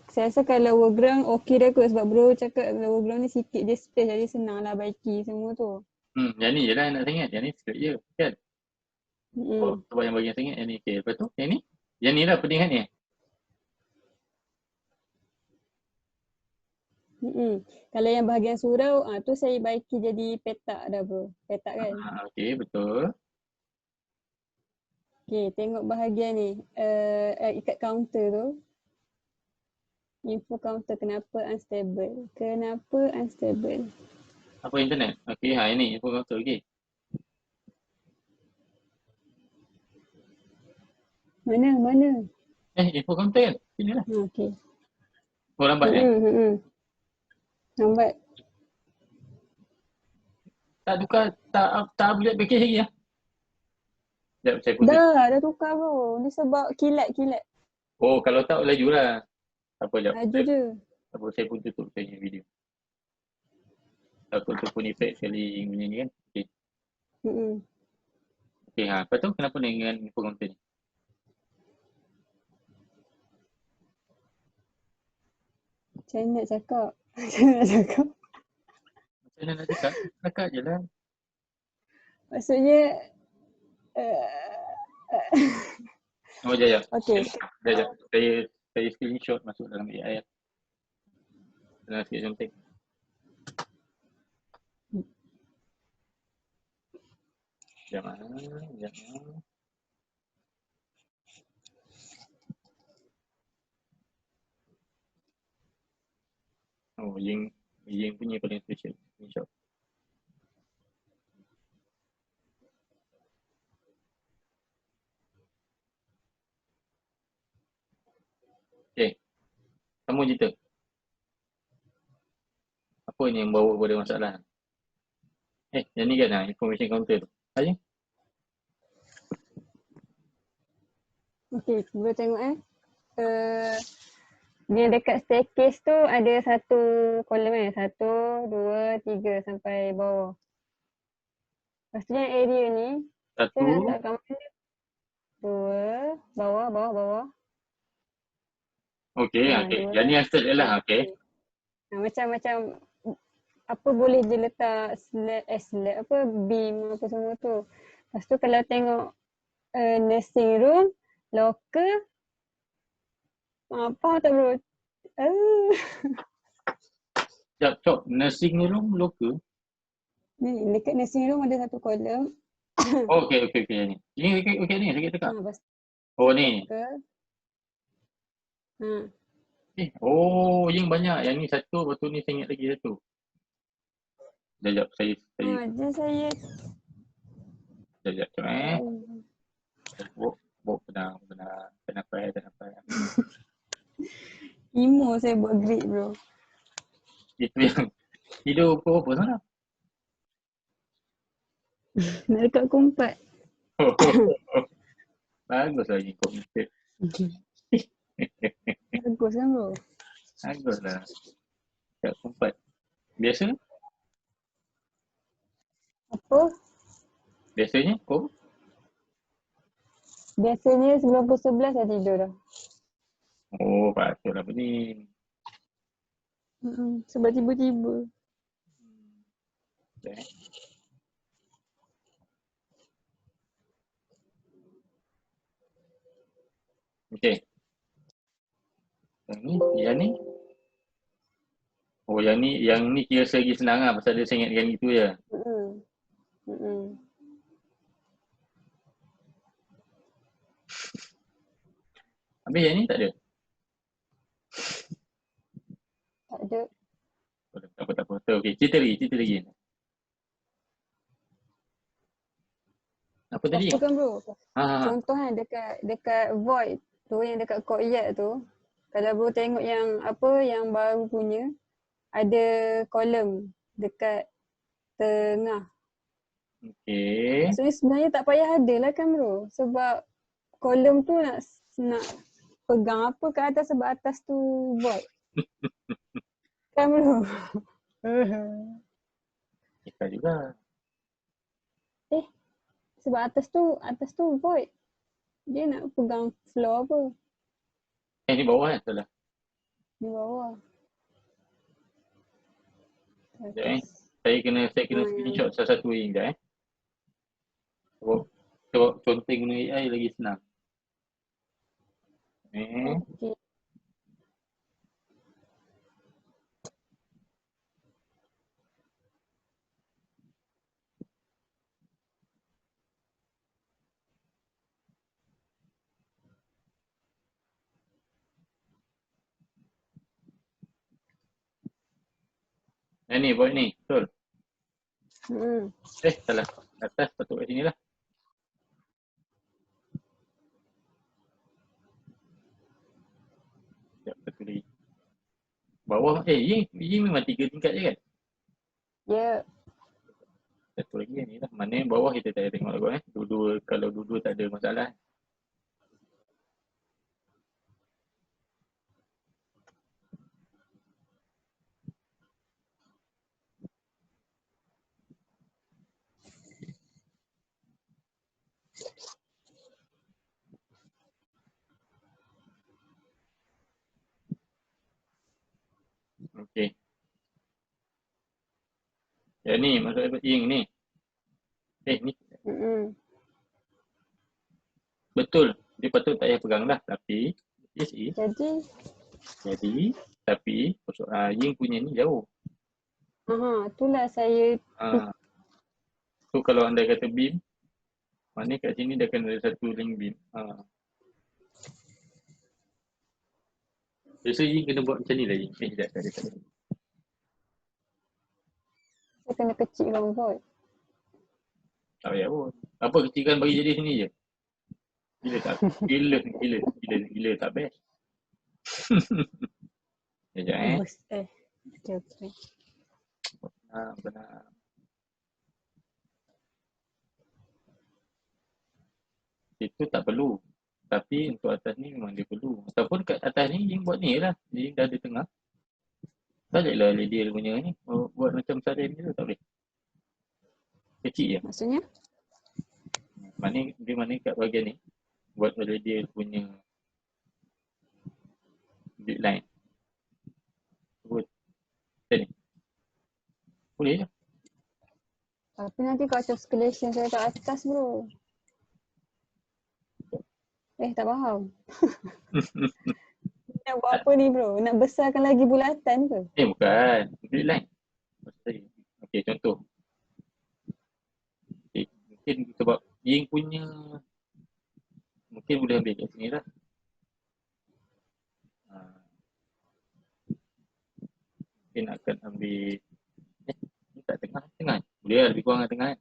saya rasa kalau lower ground okey dah kot sebab bro cakap lower ground ni sikit je space jadi senang lah baiki semua tu. Yang ni je lah nak sengit. Yang ni straight je kan? Oh, sebab yang bagian sengit yang ni. Okay, lepas tu yang ni? Yang ni lah pertandingan ni. Kalau yang bahagian surau tu saya baiki jadi petak dah bro. Petak kan? Okay, betul. Okay, tengok bahagian ni. Ikat counter tu. Info counter kenapa unstable? Apa internet? Okay, ini info counter. Okay. Mana? Info counter kan? Sini lah. Okay. Oh, lambat Lambat. Tak tukar, tak upgrade package lagi lah. Sekejap, saya pun Dah tukar bro. Ni sebab kilat. Oh, kalau tak laju lah. Apa sekejap. Laju je. Apa saya pun tutup saya punya video. Takut tu pun efek sekali punya ni kan. Okay. Okay, lepas tu kenapa dengan info counter ni? Macam mana nak cakap? Macam mana nak cakap? Cakap je lah. Maksudnya Oh, jap. okay. Jap. Saya screenshot masuk dalam AI. Dalam sikit contek. Jangan. Oh, yang punya paling special. Screenshot. Okay. Kamu cerita. Apa ni yang bawa kepada masalah? Yang ni kan information counter tu. Tanya. Okey, boleh tengok dia dekat staircase tu ada satu kolom satu, dua, tiga sampai bawah. Lepas tu yang area ni, saya nak Satu. letak gambar dia. Dua, bawah, bawah, bawah. Okey, okey. Dua. Yang ni yang start je lah. Okey. Macam apa boleh je letak slab apa beam apa semua tu. Lepas tu kalau tengok nursing room, locker, apa tak bro? Sekejap, Cok. Nursing room local. Ni dekat nursing room ada satu kolom. Oh, okey, okey, okey. Yang ni. Ini okey, okey ni. Saya tekak. Lepas Oh, ni. locker. Oh, yang banyak. Yang ni satu, lepas tu ni saya ingat lagi satu. Sekejap, saya. Dia saya Sekejap, Bok, tenang. Kenapa? emo saya buat grid bro. Itu yang tidur pukul apa sana? Nak dekat kumpat. Bagus lagi komputer. Bagus kan bro? Bagus lah. Tak sempat. Biasa? Apa? Biasanya kau? Biasanya sebelum pukul 11 dah tidur dah. Oh, patutlah pening. Sebab tiba-tiba. Okay. Okay. Yang ni? Oh, yang ni kira lagi senang lah pasal dia saya ingatkan itu je. Habis yang ni tak ada? Tak ada. Tak apa. Okay, cerita lagi. Apa tadi? Apa kan bro? Ha. Contohnya dekat void tu yang dekat courtyard tu, kalau bro tengok yang apa yang baru punya, ada kolom dekat tengah. Okay. Maksudnya sebenarnya tak payah ada lah kan bro. Sebab kolom tu nak pegang apa ke atas sebab atas tu void. Kan bro? Kita juga. Sebab atas tu void. Dia nak pegang floor apa? Ni bawah kan? Salah. Di bawah. Sekejap Saya kena screenshot salah satu link sekejap Sebab contoh guna AI lagi senang. Okay. Ni buat ni, betul? Salah. Atas patut kat sini lah. Sekejap, satu lagi. Bawah, ini memang 3 tingkat je kan? Ya. Satu lagi ni lah. Mana yang bawah kita tak ada tengok lagu Dua-dua, kalau dua-dua tak ada masalah. Okey. Yang ni, maksud Ying ni. Ni. Betul. Dia patut tak payah pegang lah. Tapi, Jadi, tapi, Ying punya ni jauh. Itulah saya. So, kalau anda kata beam, mana kat sini dia akan ada satu link beam. Biasa Ying kena buat macam ni lagi. Tak ada. Saya kena kecilkan void. Tak payah pun. Apa kecilkan bagi jadi sini je. Gila tak best. Sekejap Okay. Benar. Itu tak perlu. Tapi untuk atas ni memang dia perlu. Ataupun kat atas ni Ying buat ni lah. Ying dah ada tengah. Tak boleh lah dia punya ni. Buat macam saren gitu tak boleh. Kecil je. Maksudnya? Mana kat bahagian ni. Buat oleh dia punya big line. Buat macam ni. Boleh je. Tapi nanti kalau escalation saya kat atas bro. Tak faham. Nak buat apa ni bro? Nak besarkan lagi bulatan ke? Bukan. Big line. Okay, contoh. Okay, mungkin sebab Ying punya mungkin boleh ambil kat sini lah. Mungkin akan ambil ni kat tengah. Boleh lah lebih kurang kat tengah kan.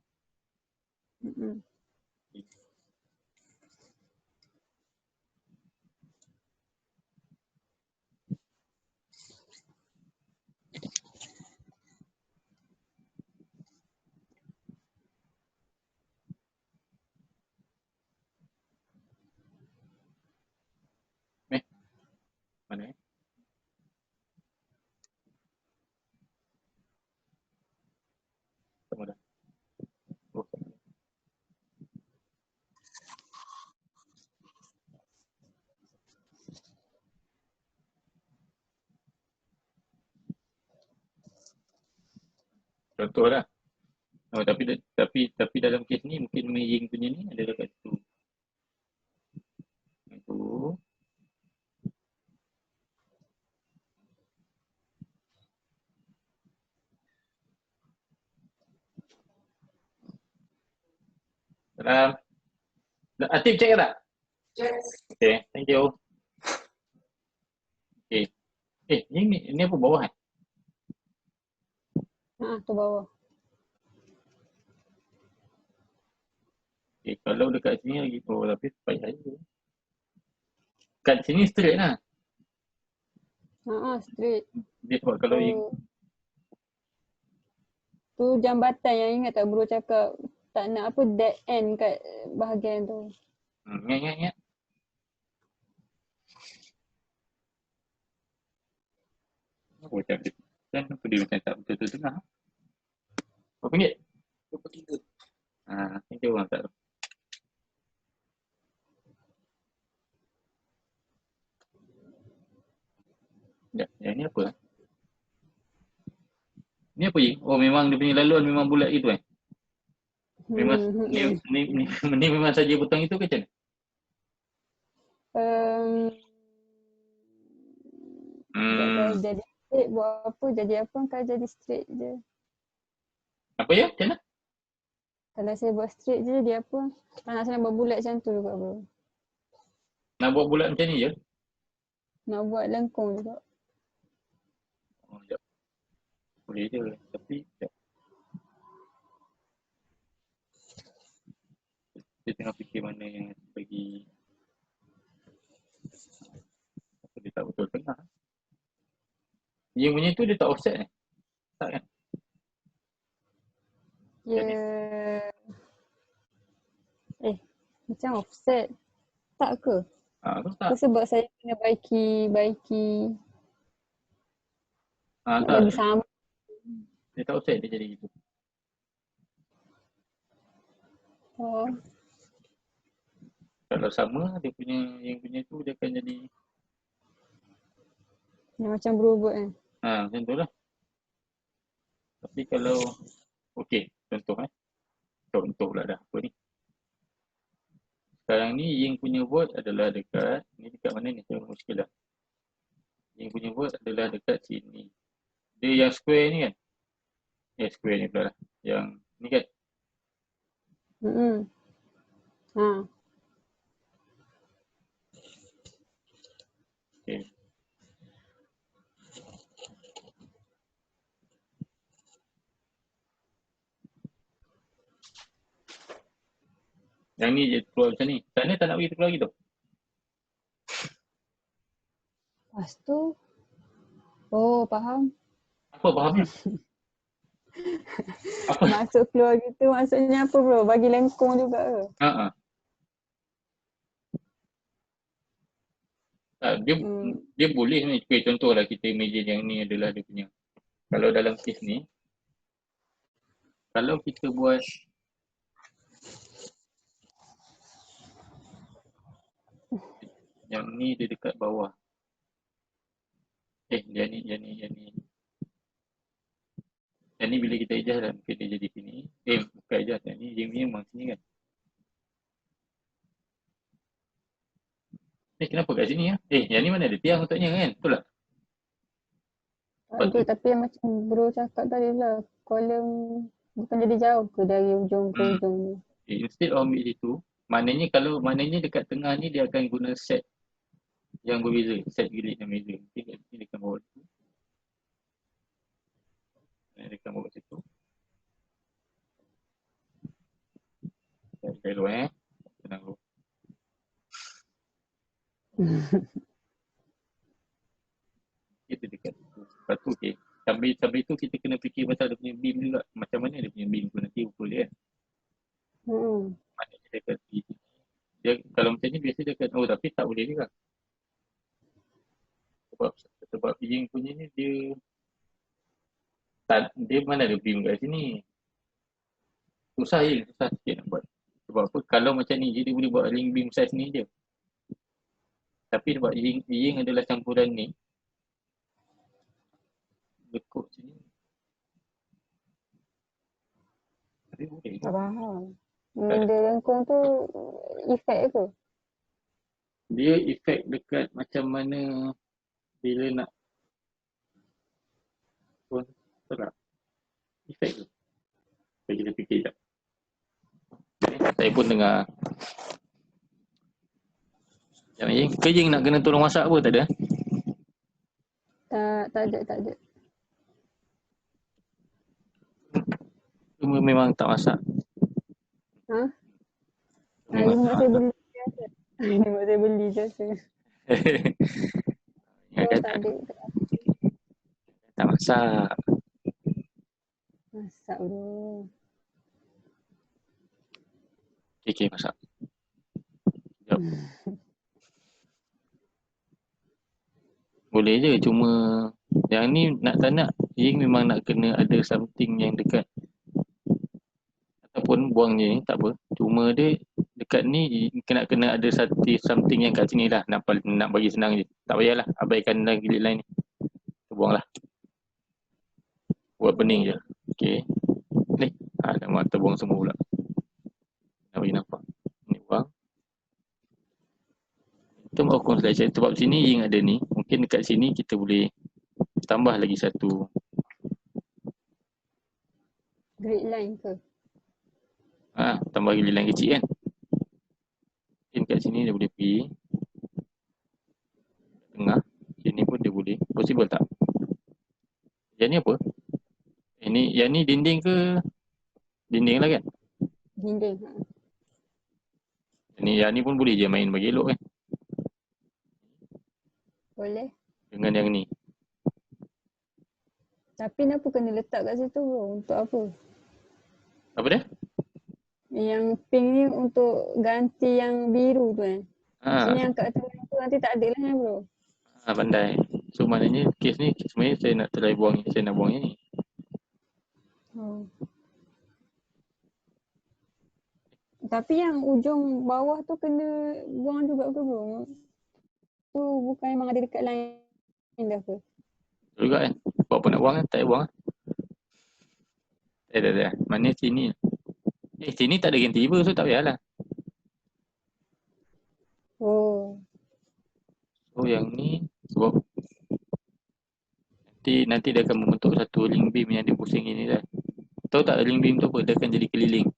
Mana sama dah. Oh. Contoh lah. Tapi dalam kes ni mungkin Ying punya ni ada dekat situ. Itu. Salam. Atif check tak? Check. Okay, thank you. Okay. Ni apa bawah kan? Tu bawah. Okay, kalau dekat sini lagi tapi baik saja. Kat sini straight lah. Straight. Dia sebab kalau Ying Tu jambatan yang ingat tak bro cakap tak nak apa dead end kat bahagian tu. Ingat. Apa macam dia? Kenapa dia macam tak betul-betul tengah? Berapa ringgit? 23. Thank you orang tak tahu. Yang ni apa? Ni apa Ying? Oh memang dia punya laluan memang bulat gitu kan? Memang ni memang saja butang itu ke macam mana? Kalau jadi straight buat apa, jadi apa kalau jadi straight je. Apa ya? Macam mana? Kalau saya buat straight je jadi apa? Tak nak saya buat bulat macam tu juga bro. Nak buat bulat macam ni je? Nak buat lengkung juga. Sekejap. Boleh je tapi sekejap. Dia tengah fikir mana yang bagi apa dia tak betul tengah. Yang punya tu dia tak offset eh? Tak kan? Macam offset. Tak ke? Tu tak. Itu sebab saya kena baiki. Nak Tak. bagi sama. Dia tak offset dia jadi gitu. Kalau sama dia punya yang punya tu dia akan jadi Yang macam berubah kan? macam tu lah. Tapi kalau okey, contoh contoh pula dah apa ni. Sekarang ni Ying punya vote adalah dekat ni, dekat mana ni? Saya muskil lah. Ying punya vote adalah dekat sini. Dia yang square ni kan? Square ni pula lah. Yang ni kan? Okay. Yang ni je keluar macam ni. Sana tak nak bagi keluar gitu. Lepas tu. Faham. Apa fahamnya? Apa? Masuk keluar gitu maksudnya apa bro? Bagi lengkung juga ke? Dia boleh ni. Okay, contohlah kita imagine yang ni adalah dia punya. Kalau dalam kes ni, kalau kita buat yang ni dia dekat bawah. Yang ni bila kita adjust lah, mungkin dia jadi sini. Bukan adjust, yang ni memang sini kan. Kenapa kat sini ya? Yang ni mana ada tiang untuknya kan? Betul tak? Ada, tapi yang macam bro cakap tadi lah, kolom bukan jadi jauh ke dari ujung ke ujung ni. Instead of ambil situ, maknanya dekat tengah ni dia akan guna set yang berbeza, set grid yang berbeza. Mungkin kat sini dia akan bawa situ. Dia akan bawa situ. Saya luar tenang dulu. Kita dekat situ. Lepas tu sambil tu kita kena fikir pasal dia punya beam juga. Macam mana dia punya beam tu nanti ukur dia kan. Maknanya dia akan dia, kalau macam ni biasa dia akan, tapi tak boleh juga. Sebab Ying punya ni dia mana ada beam kat sini. Susah sikit nak buat. Sebab apa? Kalau macam ni dia boleh buat link beam size ni je. Tapi sebab Ying adalah campuran ni, lekuk sini. Tapi boleh. Tak faham. Benda lengkung tu efek ke? Dia efek dekat macam mana bila nak pun tak. Efek tu. Bagi kita fikir sekejap. Saya pun dengar. Yang Ying, ke Ying nak kena tolong masak apa tak ada? Tak ada. Cuma memang tak masak. Ha? Ini mak saya beli biasa. Ini mak saya beli biasa. Ingatkan Tak ada. tak masak. Masak bro. Okay, masak. Sekejap. Boleh je, cuma yang ni nak tak nak, Ying memang nak kena ada something yang dekat. Ataupun buang je, tak apa. Cuma dia dekat ni kena ada something yang kat sini lah. Nak bagi senang je. Tak payahlah, abaikan lagi lain ni. Buanglah. Buat pening je. Okay. Ni. Alamak, terbuang semua pula. Nak bagi nampak. Ni buang. Term of construction. Sebab sini Ying ada ni. Mungkin dekat sini kita boleh tambah lagi satu. Grid line ke? Tambah grid line kecil kan. Mungkin kat sini dia boleh pergi. Tengah. Sini pun dia boleh. Possible tak? Yang ni apa? Yang ni dinding ke? Dinding lah kan? Dinding. Yang ni pun boleh je main bagi elok kan? Boleh. Dengan yang ni. Tapi kenapa kena letak kat situ bro? Untuk apa? Apa dia? Yang pink ni untuk ganti yang biru tu kan? Maksudnya yang kat tengah tu nanti tak ada lah kan bro? Pandai. So maknanya kes ni sebenarnya saya nak try buang yang ni. Tapi yang ujung bawah tu kena buang juga ke bro? Tu bukan memang ada dekat line dah ke? Juga kan? Buat apa nak buang kan? Tak payah buang kan? Tak. Mana sini? Sini tak ada cantilever so tak payahlah. So yang ni sebab nanti dia akan membentuk satu link beam yang dia pusing ini dah. Tahu tak link beam tu apa? Dia akan jadi keliling.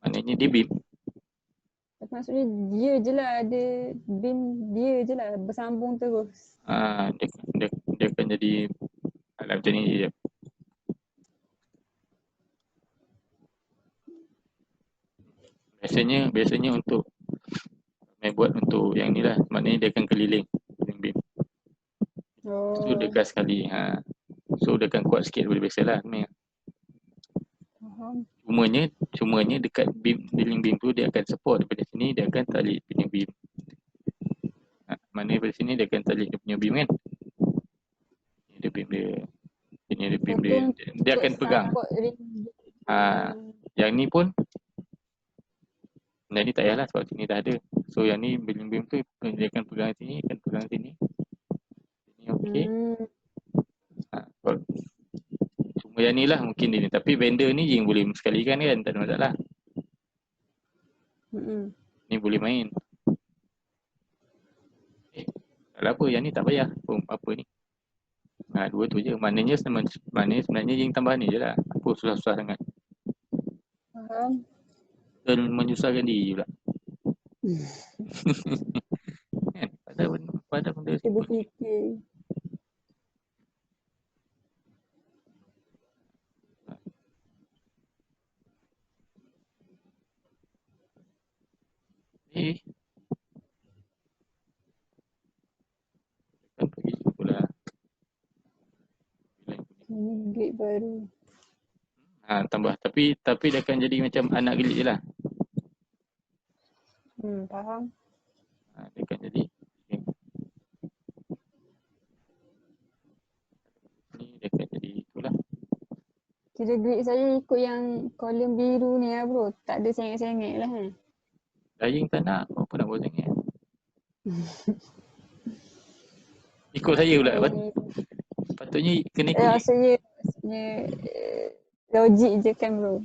Maknanya dia beam. Maksudnya dia je lah ada beam dia je lah bersambung terus. Dia akan jadi macam ni je. Biasanya untuk buat untuk yang ni lah. Maknanya dia akan keliling link beam. So dia gas sekali. So dia akan kuat sikit daripada biasa lah. Cumanya dekat beam, link beam tu dia akan support daripada sini, dia akan tarik punya beam. Mana dari sini dia akan tarik dia punya beam kan. Ini dia beam dia. Ini ada beam dia. Dia akan pegang. Yang ni pun yang ni tak payahlah sebab sini dah ada. So yang ni beam tu dia akan pegang sini, akan pegang sini. Ini okey. Cuma yang ni lah mungkin dia ni. Tapi vendor ni yang boleh sekali kan, tak ada masalah. Ni boleh main. Tak apa, yang ni tak payah. Apa ni? Dua tu je. Maknanya sebenarnya yang tambahan ni je lah. Apa susah-susah sangat. Faham. Dan menyusahkan diri pula. Kan? Pada benda Kita berfikir. Kan pergi pula. Ini gate baru. Tambah. Tapi dia akan jadi macam anak gelik je lah. Faham. Dia akan jadi. Okay. Ni dia akan jadi itulah. Kira grid saya ikut yang kolom biru ni lah bro. Tak ada sengit-sengit lah. Dying tak nak. Apa nak buat sangat. Ikut saya pula. Patutnya kena ikut. Maksudnya logik je kan bro.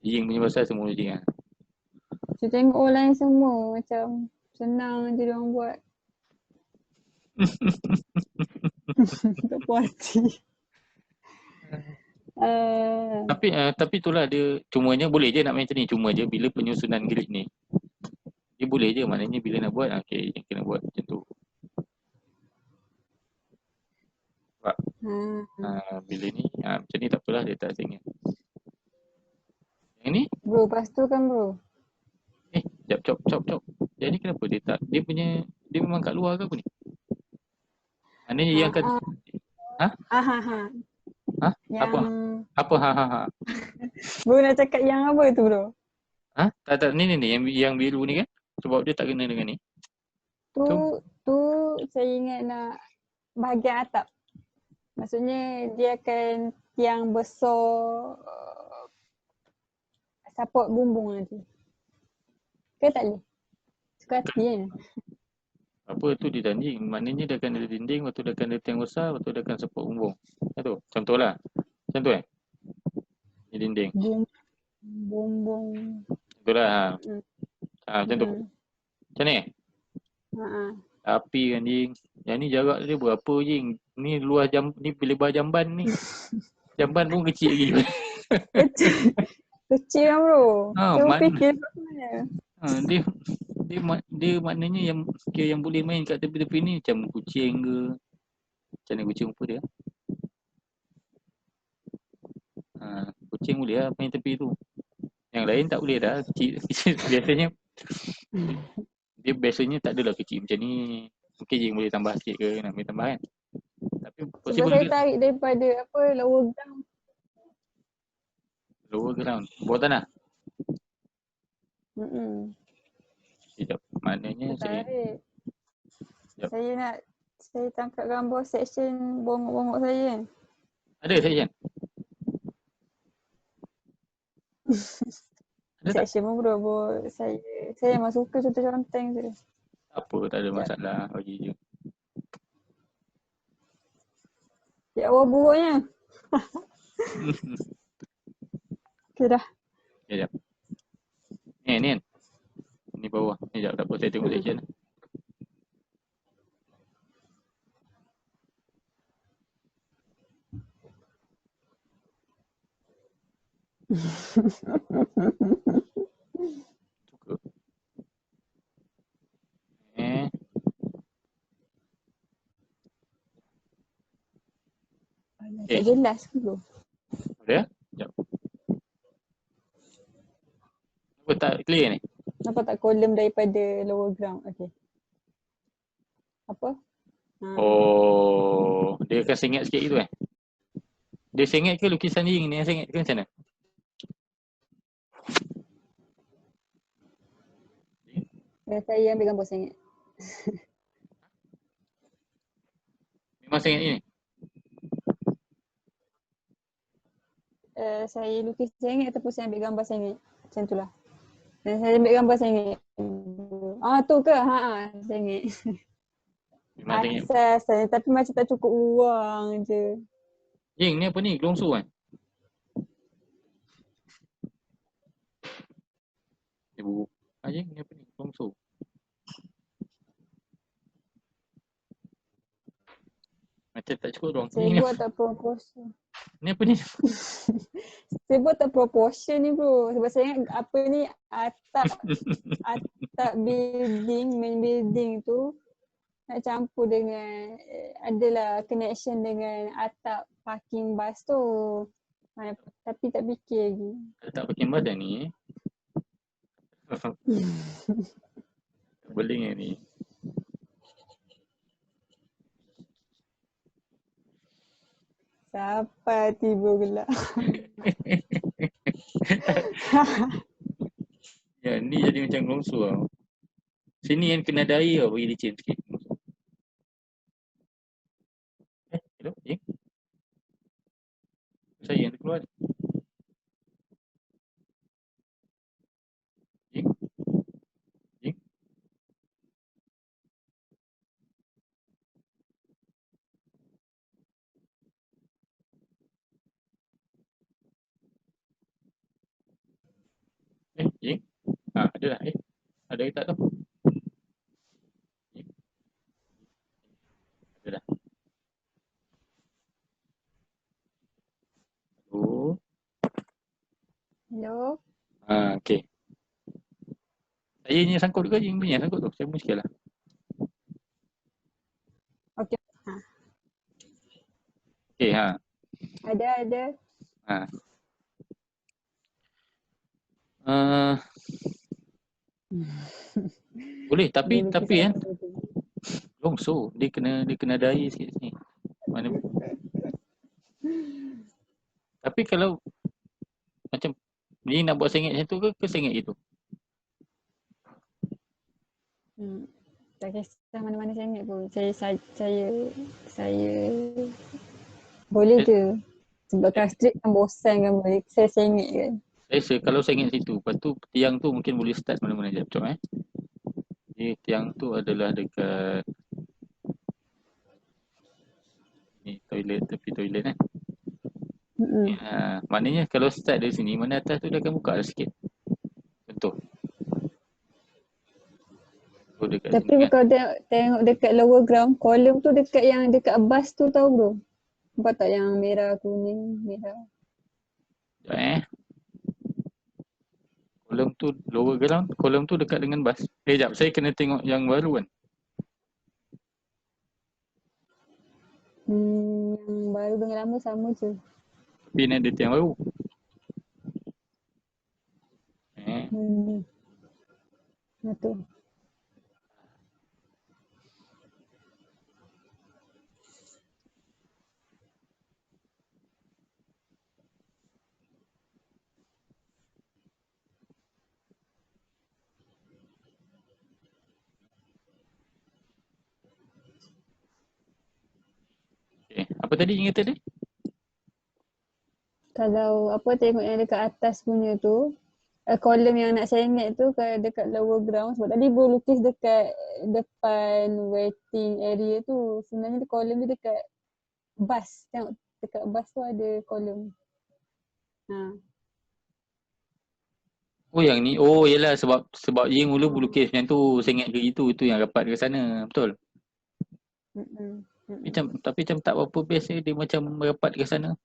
Jing punya pasal semua jing lah. Saya tengok orang lain semua macam senang je diorang buat. Tak puas hati. Tapi itulah dia, cumanya boleh je nak main macam ni. Cuma je bila penyusunan grid ni dia boleh je, maknanya bila nak buat okey, yang kena buat macam tu. Sebab bila ni macam ni tak apalah, dia tak sengit. Yang ni bro, lepas tu kan bro, chop. Yang ni kenapa dia tak, dia memang kat luar ke apa ni? Maknanya yang kat Apa bro nak cakap yang apa tu bro? Tak, ni yang biru ni kan? Sebab dia tak kena dengan ni. Tu saya ingat nak bahagian atap. Maksudnya dia akan yang besar support bumbung nanti. Ke tak boleh? Suka hati kan? Apa tu ditanding? Maknanya dia akan ada dinding, lepas tu dia akan ada tiang besar, lepas tu dia akan support bumbung. Tu, contohlah. Macam tu Ni dinding. Bumbung. Itulah. Macam tu. Macam ni? Tapi kan jing, yang ni jarak dia berapa jing? Ni luas ni lebar jamban ni. Jamban pun kecil lagi. Kecil kan bro? Dia fikir dia maknanya yang boleh main kat tepi-tepi ni macam kucing ke. Macam mana kucing apa dia? Kucing boleh lah main tepi tu. Yang lain tak boleh dah. Kecil. Biasanya tak adalah kecil macam ni. Mungkin je boleh tambah sikit ke, nak boleh tambah kan. Tapi sebab saya tarik daripada lower ground. Lower ground. Bawah tanah? Sekejap. Maknanya saya tangkap gambar section bongok-bongok saya kan. Ada section? Section pun bro. Saya memang suka contoh-conteng je. Apa, tak ada masalah. Bagi je. Ya Allah buruknya. Okay dah. Sekejap. Ni kan? Ni bawah. Ni sekejap, tak apa. Saya tengok section. Suka. Tak jelas ke bro? Ada? Sekejap. Apa tak clear ni? Nampak tak kolom daripada lower ground? Okay. Apa? Oh, dia akan sengit sikit gitu Dia sengit ke lukisan jing ni yang sengit ke macam mana? Saya ambil gambar sengit. Memang sengit ni. Saya lukis sengit ataupun saya ambil gambar sengit. Macam tu lah. Dan saya ambil gambar sengit. Tu ke? Sengit. Memang sengit. Asas saya. Tapi macam tak cukup ruang je. Jing, ni apa ni? Gelongsu kan? Ibu. Jing, ni apa ni? Gelongsu. Macam tak cukup ruang. Saya Ni buat tak proportion. apa ni? Saya buat tak proportion ni bro. Sebab saya ingat apa ni atap building, main building tu nak campur dengan adalah connection dengan atap parking bus tu. Tapi tak fikir lagi. Tak pakai badan ni. Beling ni. Siapa tiba gelap. Ya, ni jadi macam gelongsu tau. Sini yang kena ada air tau, bagi licin sikit. Hello, Jing? Saya yang terkeluar ni. Jing? Jing? Jing? Ada lah. Ada ke tak tu? Jing? Ada dah. Hello? Hello? Okay. Saya ni sangkut ke Jing punya sangkut tu? Saya pun sikit lah. Okey. Okay, Ada. Boleh, tapi Dia kan lukis apa tu? gelongsu. Dia kena ada air sikit sini. Mana tapi kalau macam ni nak buat sengit macam tu ke sengit gitu? Tak kisah mana-mana sengit pun. Saya boleh je. Sebab kalau straight kan bosan kan boleh. Saya sengit kan. Kalau sengit situ, lepas tu tiang tu mungkin boleh start mana-mana je. Macam Jadi tiang tu adalah dekat ni toilet, tepi toilet kan. Maknanya kalau start dari sini, mana atas tu dia akan buka dah sikit. Contoh. Dekat Tapi sini, kan? kalau tengok dekat lower ground, kolom tu dekat bus tu tahu bro. Nampak tak yang merah, kuning, merah. Sekejap kolom tu lower ground, kolom tu dekat dengan bas. Sekejap, saya kena tengok yang baru kan. Yang baru dengan lama sama je. Tapi ni ada tiang baru. Betul. Okay. Apa tadi yang kata tadi? Kalau apa tengok yang dekat atas punya tu, kolom yang nak sengit tu dekat lower ground. Sebab tadi boleh lukis dekat depan waiting area tu. Sebenarnya kolom tu dekat bus. Tengok dekat bus tu ada kolom. Oh yang ni, yelah sebab Ying mula lukis macam tu, sengit ke gitu, itu yang rapat ke sana, betul? Tapi macam tak berapa best dia macam merapat ke sana.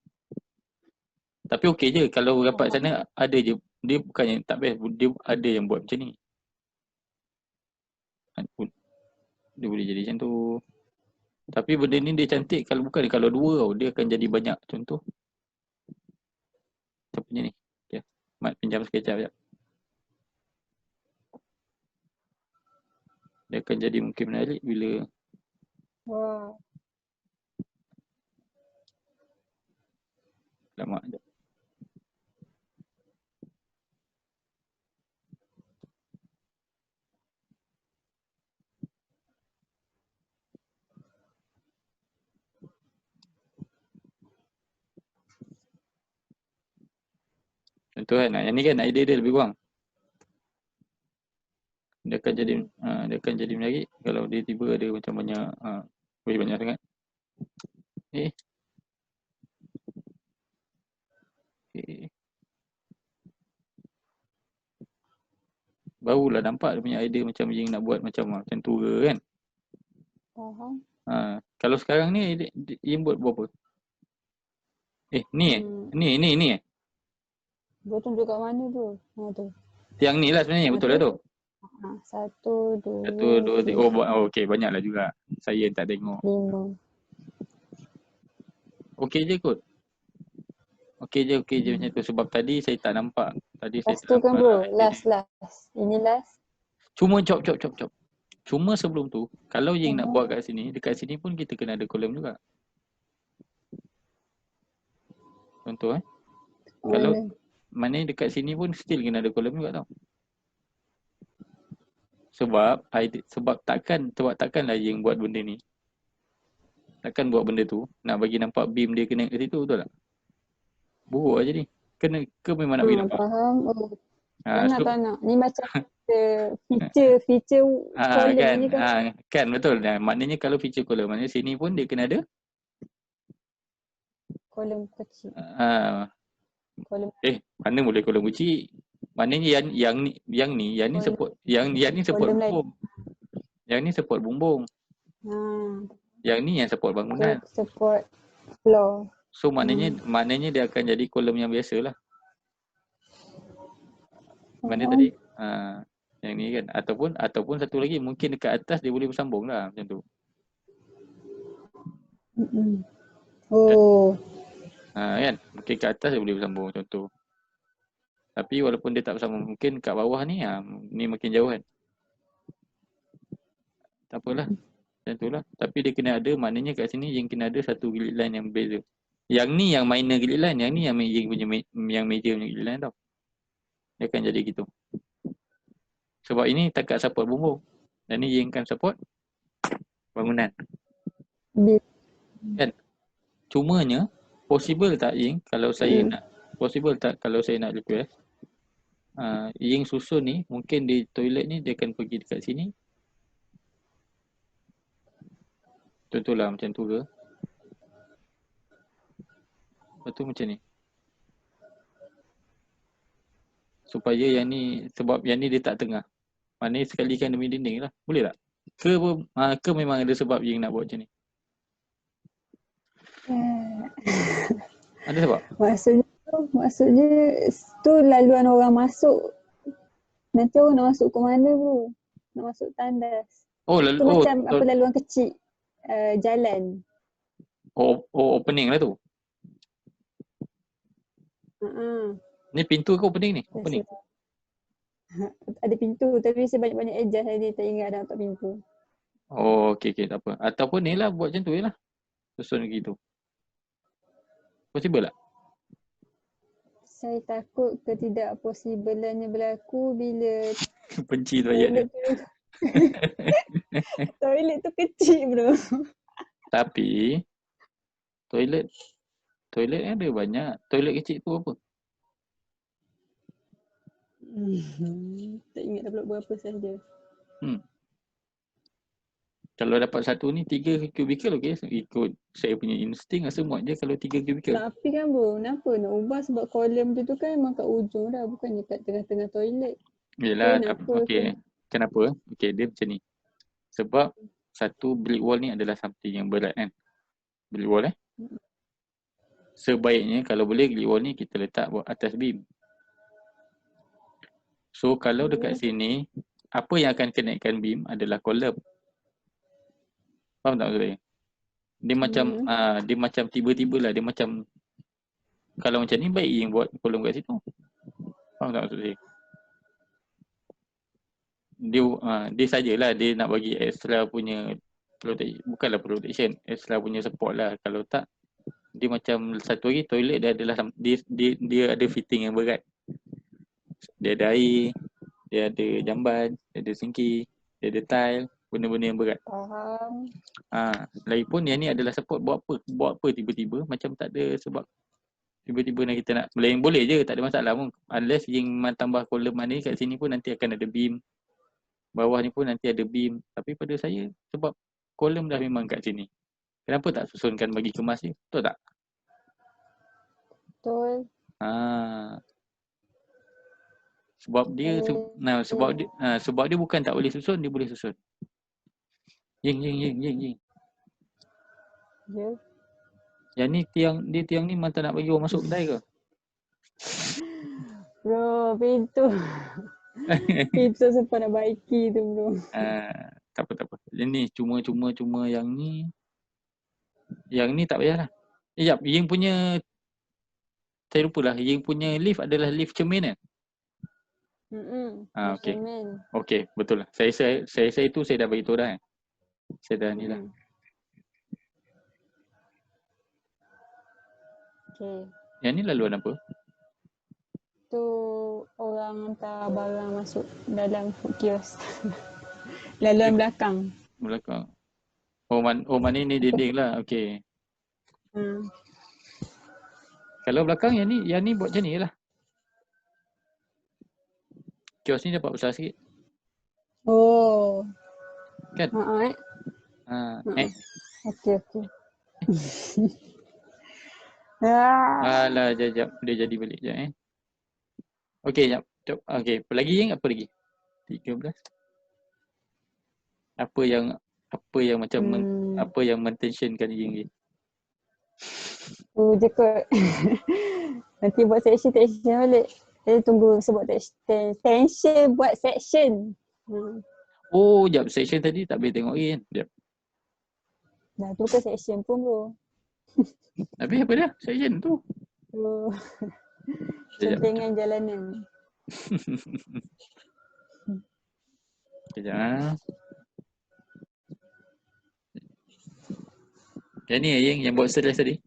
Tapi okey je kalau rapat sana ada je. Dia bukannya tak best, dia ada yang buat macam ni. Dia boleh jadi macam tu. Tapi benda ni dia cantik kalau dua tau, dia akan jadi banyak contoh. Macam punya ni. Okay. Mat pinjam sekejap sekejap. Dia akan jadi mungkin menarik bila lama je. Contoh kan, yang ni kan idea dia lebih kurang. Dia akan jadi dia akan jadi menarik kalau dia tiba ada macam banyak banyak sangat. Okay. Barulah nampak dia punya idea macam Ying nak buat macam tu ke kan. Faham. Kalau sekarang ni Ying buat berapa? Ni ni Dia tunjuk kat mana tu? Tu. Yang ni lah sebenarnya, betul lah tu. 1, 2, 1, 2, 3. Okey, banyaklah juga. Saya tak tengok. 5. Okey je kot. Okey je macam tu. Sebab tadi saya tak nampak. Tadi saya Last tak tu kan nampak bro? lah. Last. Ini last. Cuma chop. Cuma sebelum tu, kalau Ying nak buat kat sini, dekat sini pun kita kena ada kolom juga. Contoh Kalau mana dekat sini pun still kena ada kolom juga tau. Sebab takkanlah Ying buat benda ni. Takkan buat benda tu nak bagi nampak beam dia kena kat situ, betul tak? Buruk aja ni. Ke memang nak bagi nampak? Faham. Tak nak. Ni macam feature column kan, ni kan. kan betul. Maknanya kalau feature column, maknanya sini pun dia kena ada Kolom kecil. Kolom mana boleh kolom kecil? Maknanya yang ni support yang ni support bumbung. Yang ni support bumbung. Yang ni yang support bangunan. Support floor. So maknanya dia akan jadi kolom yang biasa lah. Mana tadi? Yang ni kan. Ataupun satu lagi mungkin dekat atas dia boleh bersambung lah macam tu. Kan? Mungkin kat atas dia boleh bersambung contoh. Tapi walaupun dia tak bersambung, mungkin kat bawah ni ni makin jauh kan. Tak apalah. Macam tu lah. Tapi dia kena ada, maknanya kat sini yang kena ada satu grid line yang berbeza. Yang ni yang minor grid line, yang ni yang major punya grid line tau. Dia akan jadi gitu. Sebab ini takat support bumbung. Dan ni yang akan support bangunan. Kan? Cumanya, possible tak Ying kalau saya nak request Ying susun ni, mungkin di toilet ni dia akan pergi dekat sini. Contohlah macam tu ke. Lepas tu macam ni. Supaya yang ni, sebab yang ni dia tak tengah. Maknanya sekalikan demi dinding lah. Boleh tak? Ke memang ada sebab Ying nak buat macam ni? Ada sebab? Maksudnya tu laluan orang masuk. Nanti orang nak masuk ke mana bro? Nak masuk tandas. Tu macam laluan kecil jalan. Opening lah tu. Ni pintu ke opening ni? Opening. Ada pintu tapi saya banyak-banyak adjust tadi tak ingat ada untuk pintu. Okey tak apa. Ataupun ni lah buat macam tu je lah. Susun gitu. Possible tak? Saya takut ketidakposibelannya berlaku bila benci toilet tu. Toilet tu kecil bro. Tapi toilet ada banyak. Toilet kecil tu apa? Tak ingat dah pula berapa sahaja. Kalau dapat satu ni 3 kubikel okey. Ikut saya punya insting rasa muat je kalau 3 kubikel. Tapi kan bro, kenapa nak ubah sebab kolom tu kan memang kat ujung dah, bukannya kat tengah-tengah toilet. Yelah, okey. Kenapa? Okey, dia macam ni. Sebab satu brick wall ni adalah something yang berat kan. Brick wall sebaiknya kalau boleh brick wall ni kita letak atas beam. So kalau dekat sini, apa yang akan kenaikkan beam adalah kolom. Faham tak maksud saya? Dia macam tiba-tiba lah. Dia macam kalau macam ni baik yang buat kolom kat situ. Faham tak maksud saya? Dia sajalah dia nak bagi extra punya bukanlah protection, extra punya support lah. Kalau tak, dia macam satu lagi toilet dia adalah dia ada fitting yang berat. Dia ada air, dia ada jamban, dia ada sinki, dia ada tile, benda-benda yang berat. Faham. Lagipun yang ni adalah support buat apa tiba-tiba macam tak ada sebab. Tiba-tiba nak kita nak boleh je, tak ada masalah pun. Unless Ying tambah kolom ni kat sini pun nanti akan ada beam. Bawah ni pun nanti ada beam. Tapi pada saya sebab kolom dah memang kat sini. Kenapa tak susunkan bagi kemas ni? Betul tak? Betul. Sebab dia sebab dia bukan tak boleh susun, dia boleh susun. Ying. Ya. Yang ni tiang ni mata nak bagi orang masuk kedai ke? Bro, pintu. Pintu sempat nak baiki tu bro. Tak apa. Yang ni cuma yang ni. Yang ni tak payahlah. Sekejap, Ying punya saya lupalah. Ying punya lift adalah lift cermin kan? Okey. Okey, betul lah. Saya itu saya dah beritahu dah kan. Saya dah ni lah. Okay. Yang ni laluan apa? Tu orang hantar barang masuk dalam food kiosk. Laluan belakang. Belakang. Mana ni dinding lah. Okey. Kalau belakang yang ni buat macam ni lah. Kios ni dapat besar sikit. Oh. Kan? Okey. Alah, jap. Dia jadi balik jap Okey, jap. Okey, apa lagi Ying? Apa lagi? 13. Apa yang macam apa yang mentensionkan Ying ni? Tu je kot. Nanti buat section balik. Saya tunggu sebut tension buat section. Oh, jap. Section tadi tak boleh tengok lagi kan? Jap. Dah tu ke section pun bro. Habis apa dah? Section tu. Centengan jalanan. Kejap. Yang ni Ying yang buat stress tadi.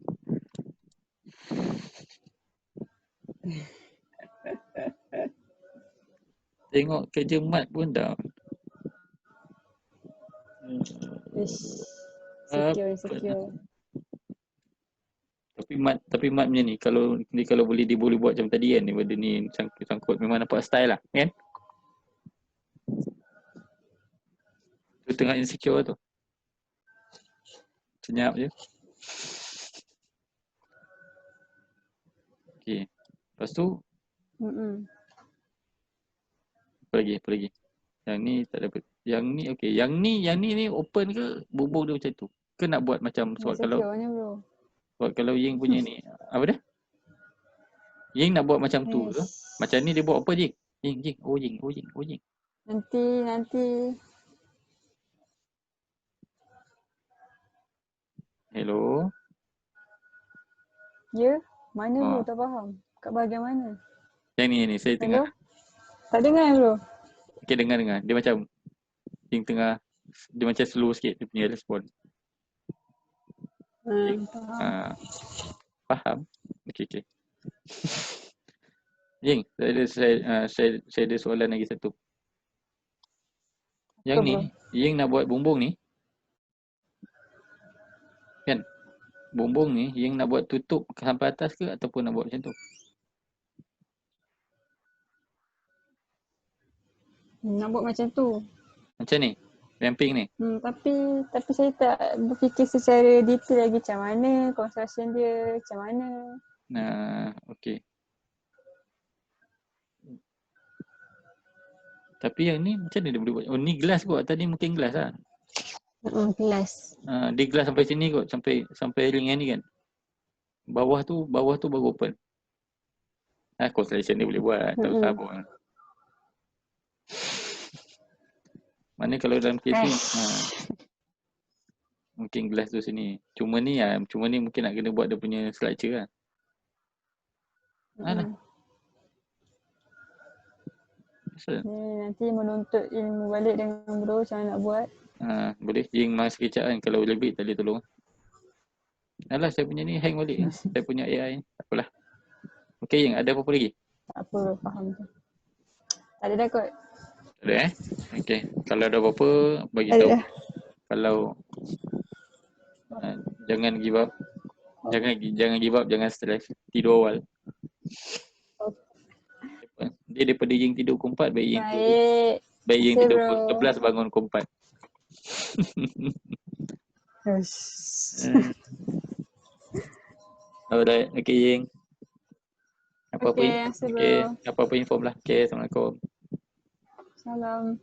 Tengok kerja mat pun dah. Secure. Tapi mat punya ni kalau boleh dia boleh buat macam tadi kan, daripada ni sangkut memang nampak style lah kan. Tu tengah insecure tu. Senyap je. Okey. Lepas tu apa lagi? Yang ni tak dapat. Yang ni okey. Yang ni open ke bumbung dia macam tu? Ke nak buat macam sebab kalau Ying punya ni apa dah? Ying nak buat macam tu ke? Macam ni dia buat apa Ying? Ying. Oh Ying. Nanti. Hello. Ya? Mana bro? Tak faham. Kat bahagian mana? Yang ni saya tengah. Tak dengar bro. Okey, dengar. Dia macam Ying tengah dia macam slow sikit dia punya respon. Faham? Okey. Ying, saya ada soalan lagi satu. Yang ni, Ying nak buat bumbung ni. Kan? Bumbung ni, Ying nak buat tutup sampai atas ke ataupun nak buat macam tu? Nak buat macam tu. Macam ni? Ramping ni? Tapi saya tak berfikir secara detail lagi macam mana construction dia, macam mana. Okey. Tapi yang ni macam mana dia boleh buat? Oh ni glass kot. Tadi mungkin glass lah. Glass. Dia glass sampai sini kot. Sampai ring yang ni kan. Bawah tu baru open. Construction dia boleh buat. Tak usah pun. Mana kalau dalam kes ni mungkin glass tu sini. Cuma ni mungkin nak kena buat dia punya structure lah. Nanti menuntut ilmu balik dengan bro macam mana nak buat. Boleh. Ying masa kejap kan. Kalau lebih tak boleh tolong. Alah saya punya ni hang balik. Saya punya AI ni. Tak apalah. Okay Ying, ada apa-apa lagi? Tak apa, faham tu. Tak ada dah kot. Tak ada Okay. Kalau ada apa-apa bagi tahu. Kalau jangan give up. Jangan give up, jangan stress. Tidur awal. Dia daripada yang tidur pukul 4 baik yang Baik. tidur Bro. pukul 11 bangun pukul 4. Alright, okay Ying. Okay, bro. Apa-apa inform lah. Okay, Assalamualaikum. Salam.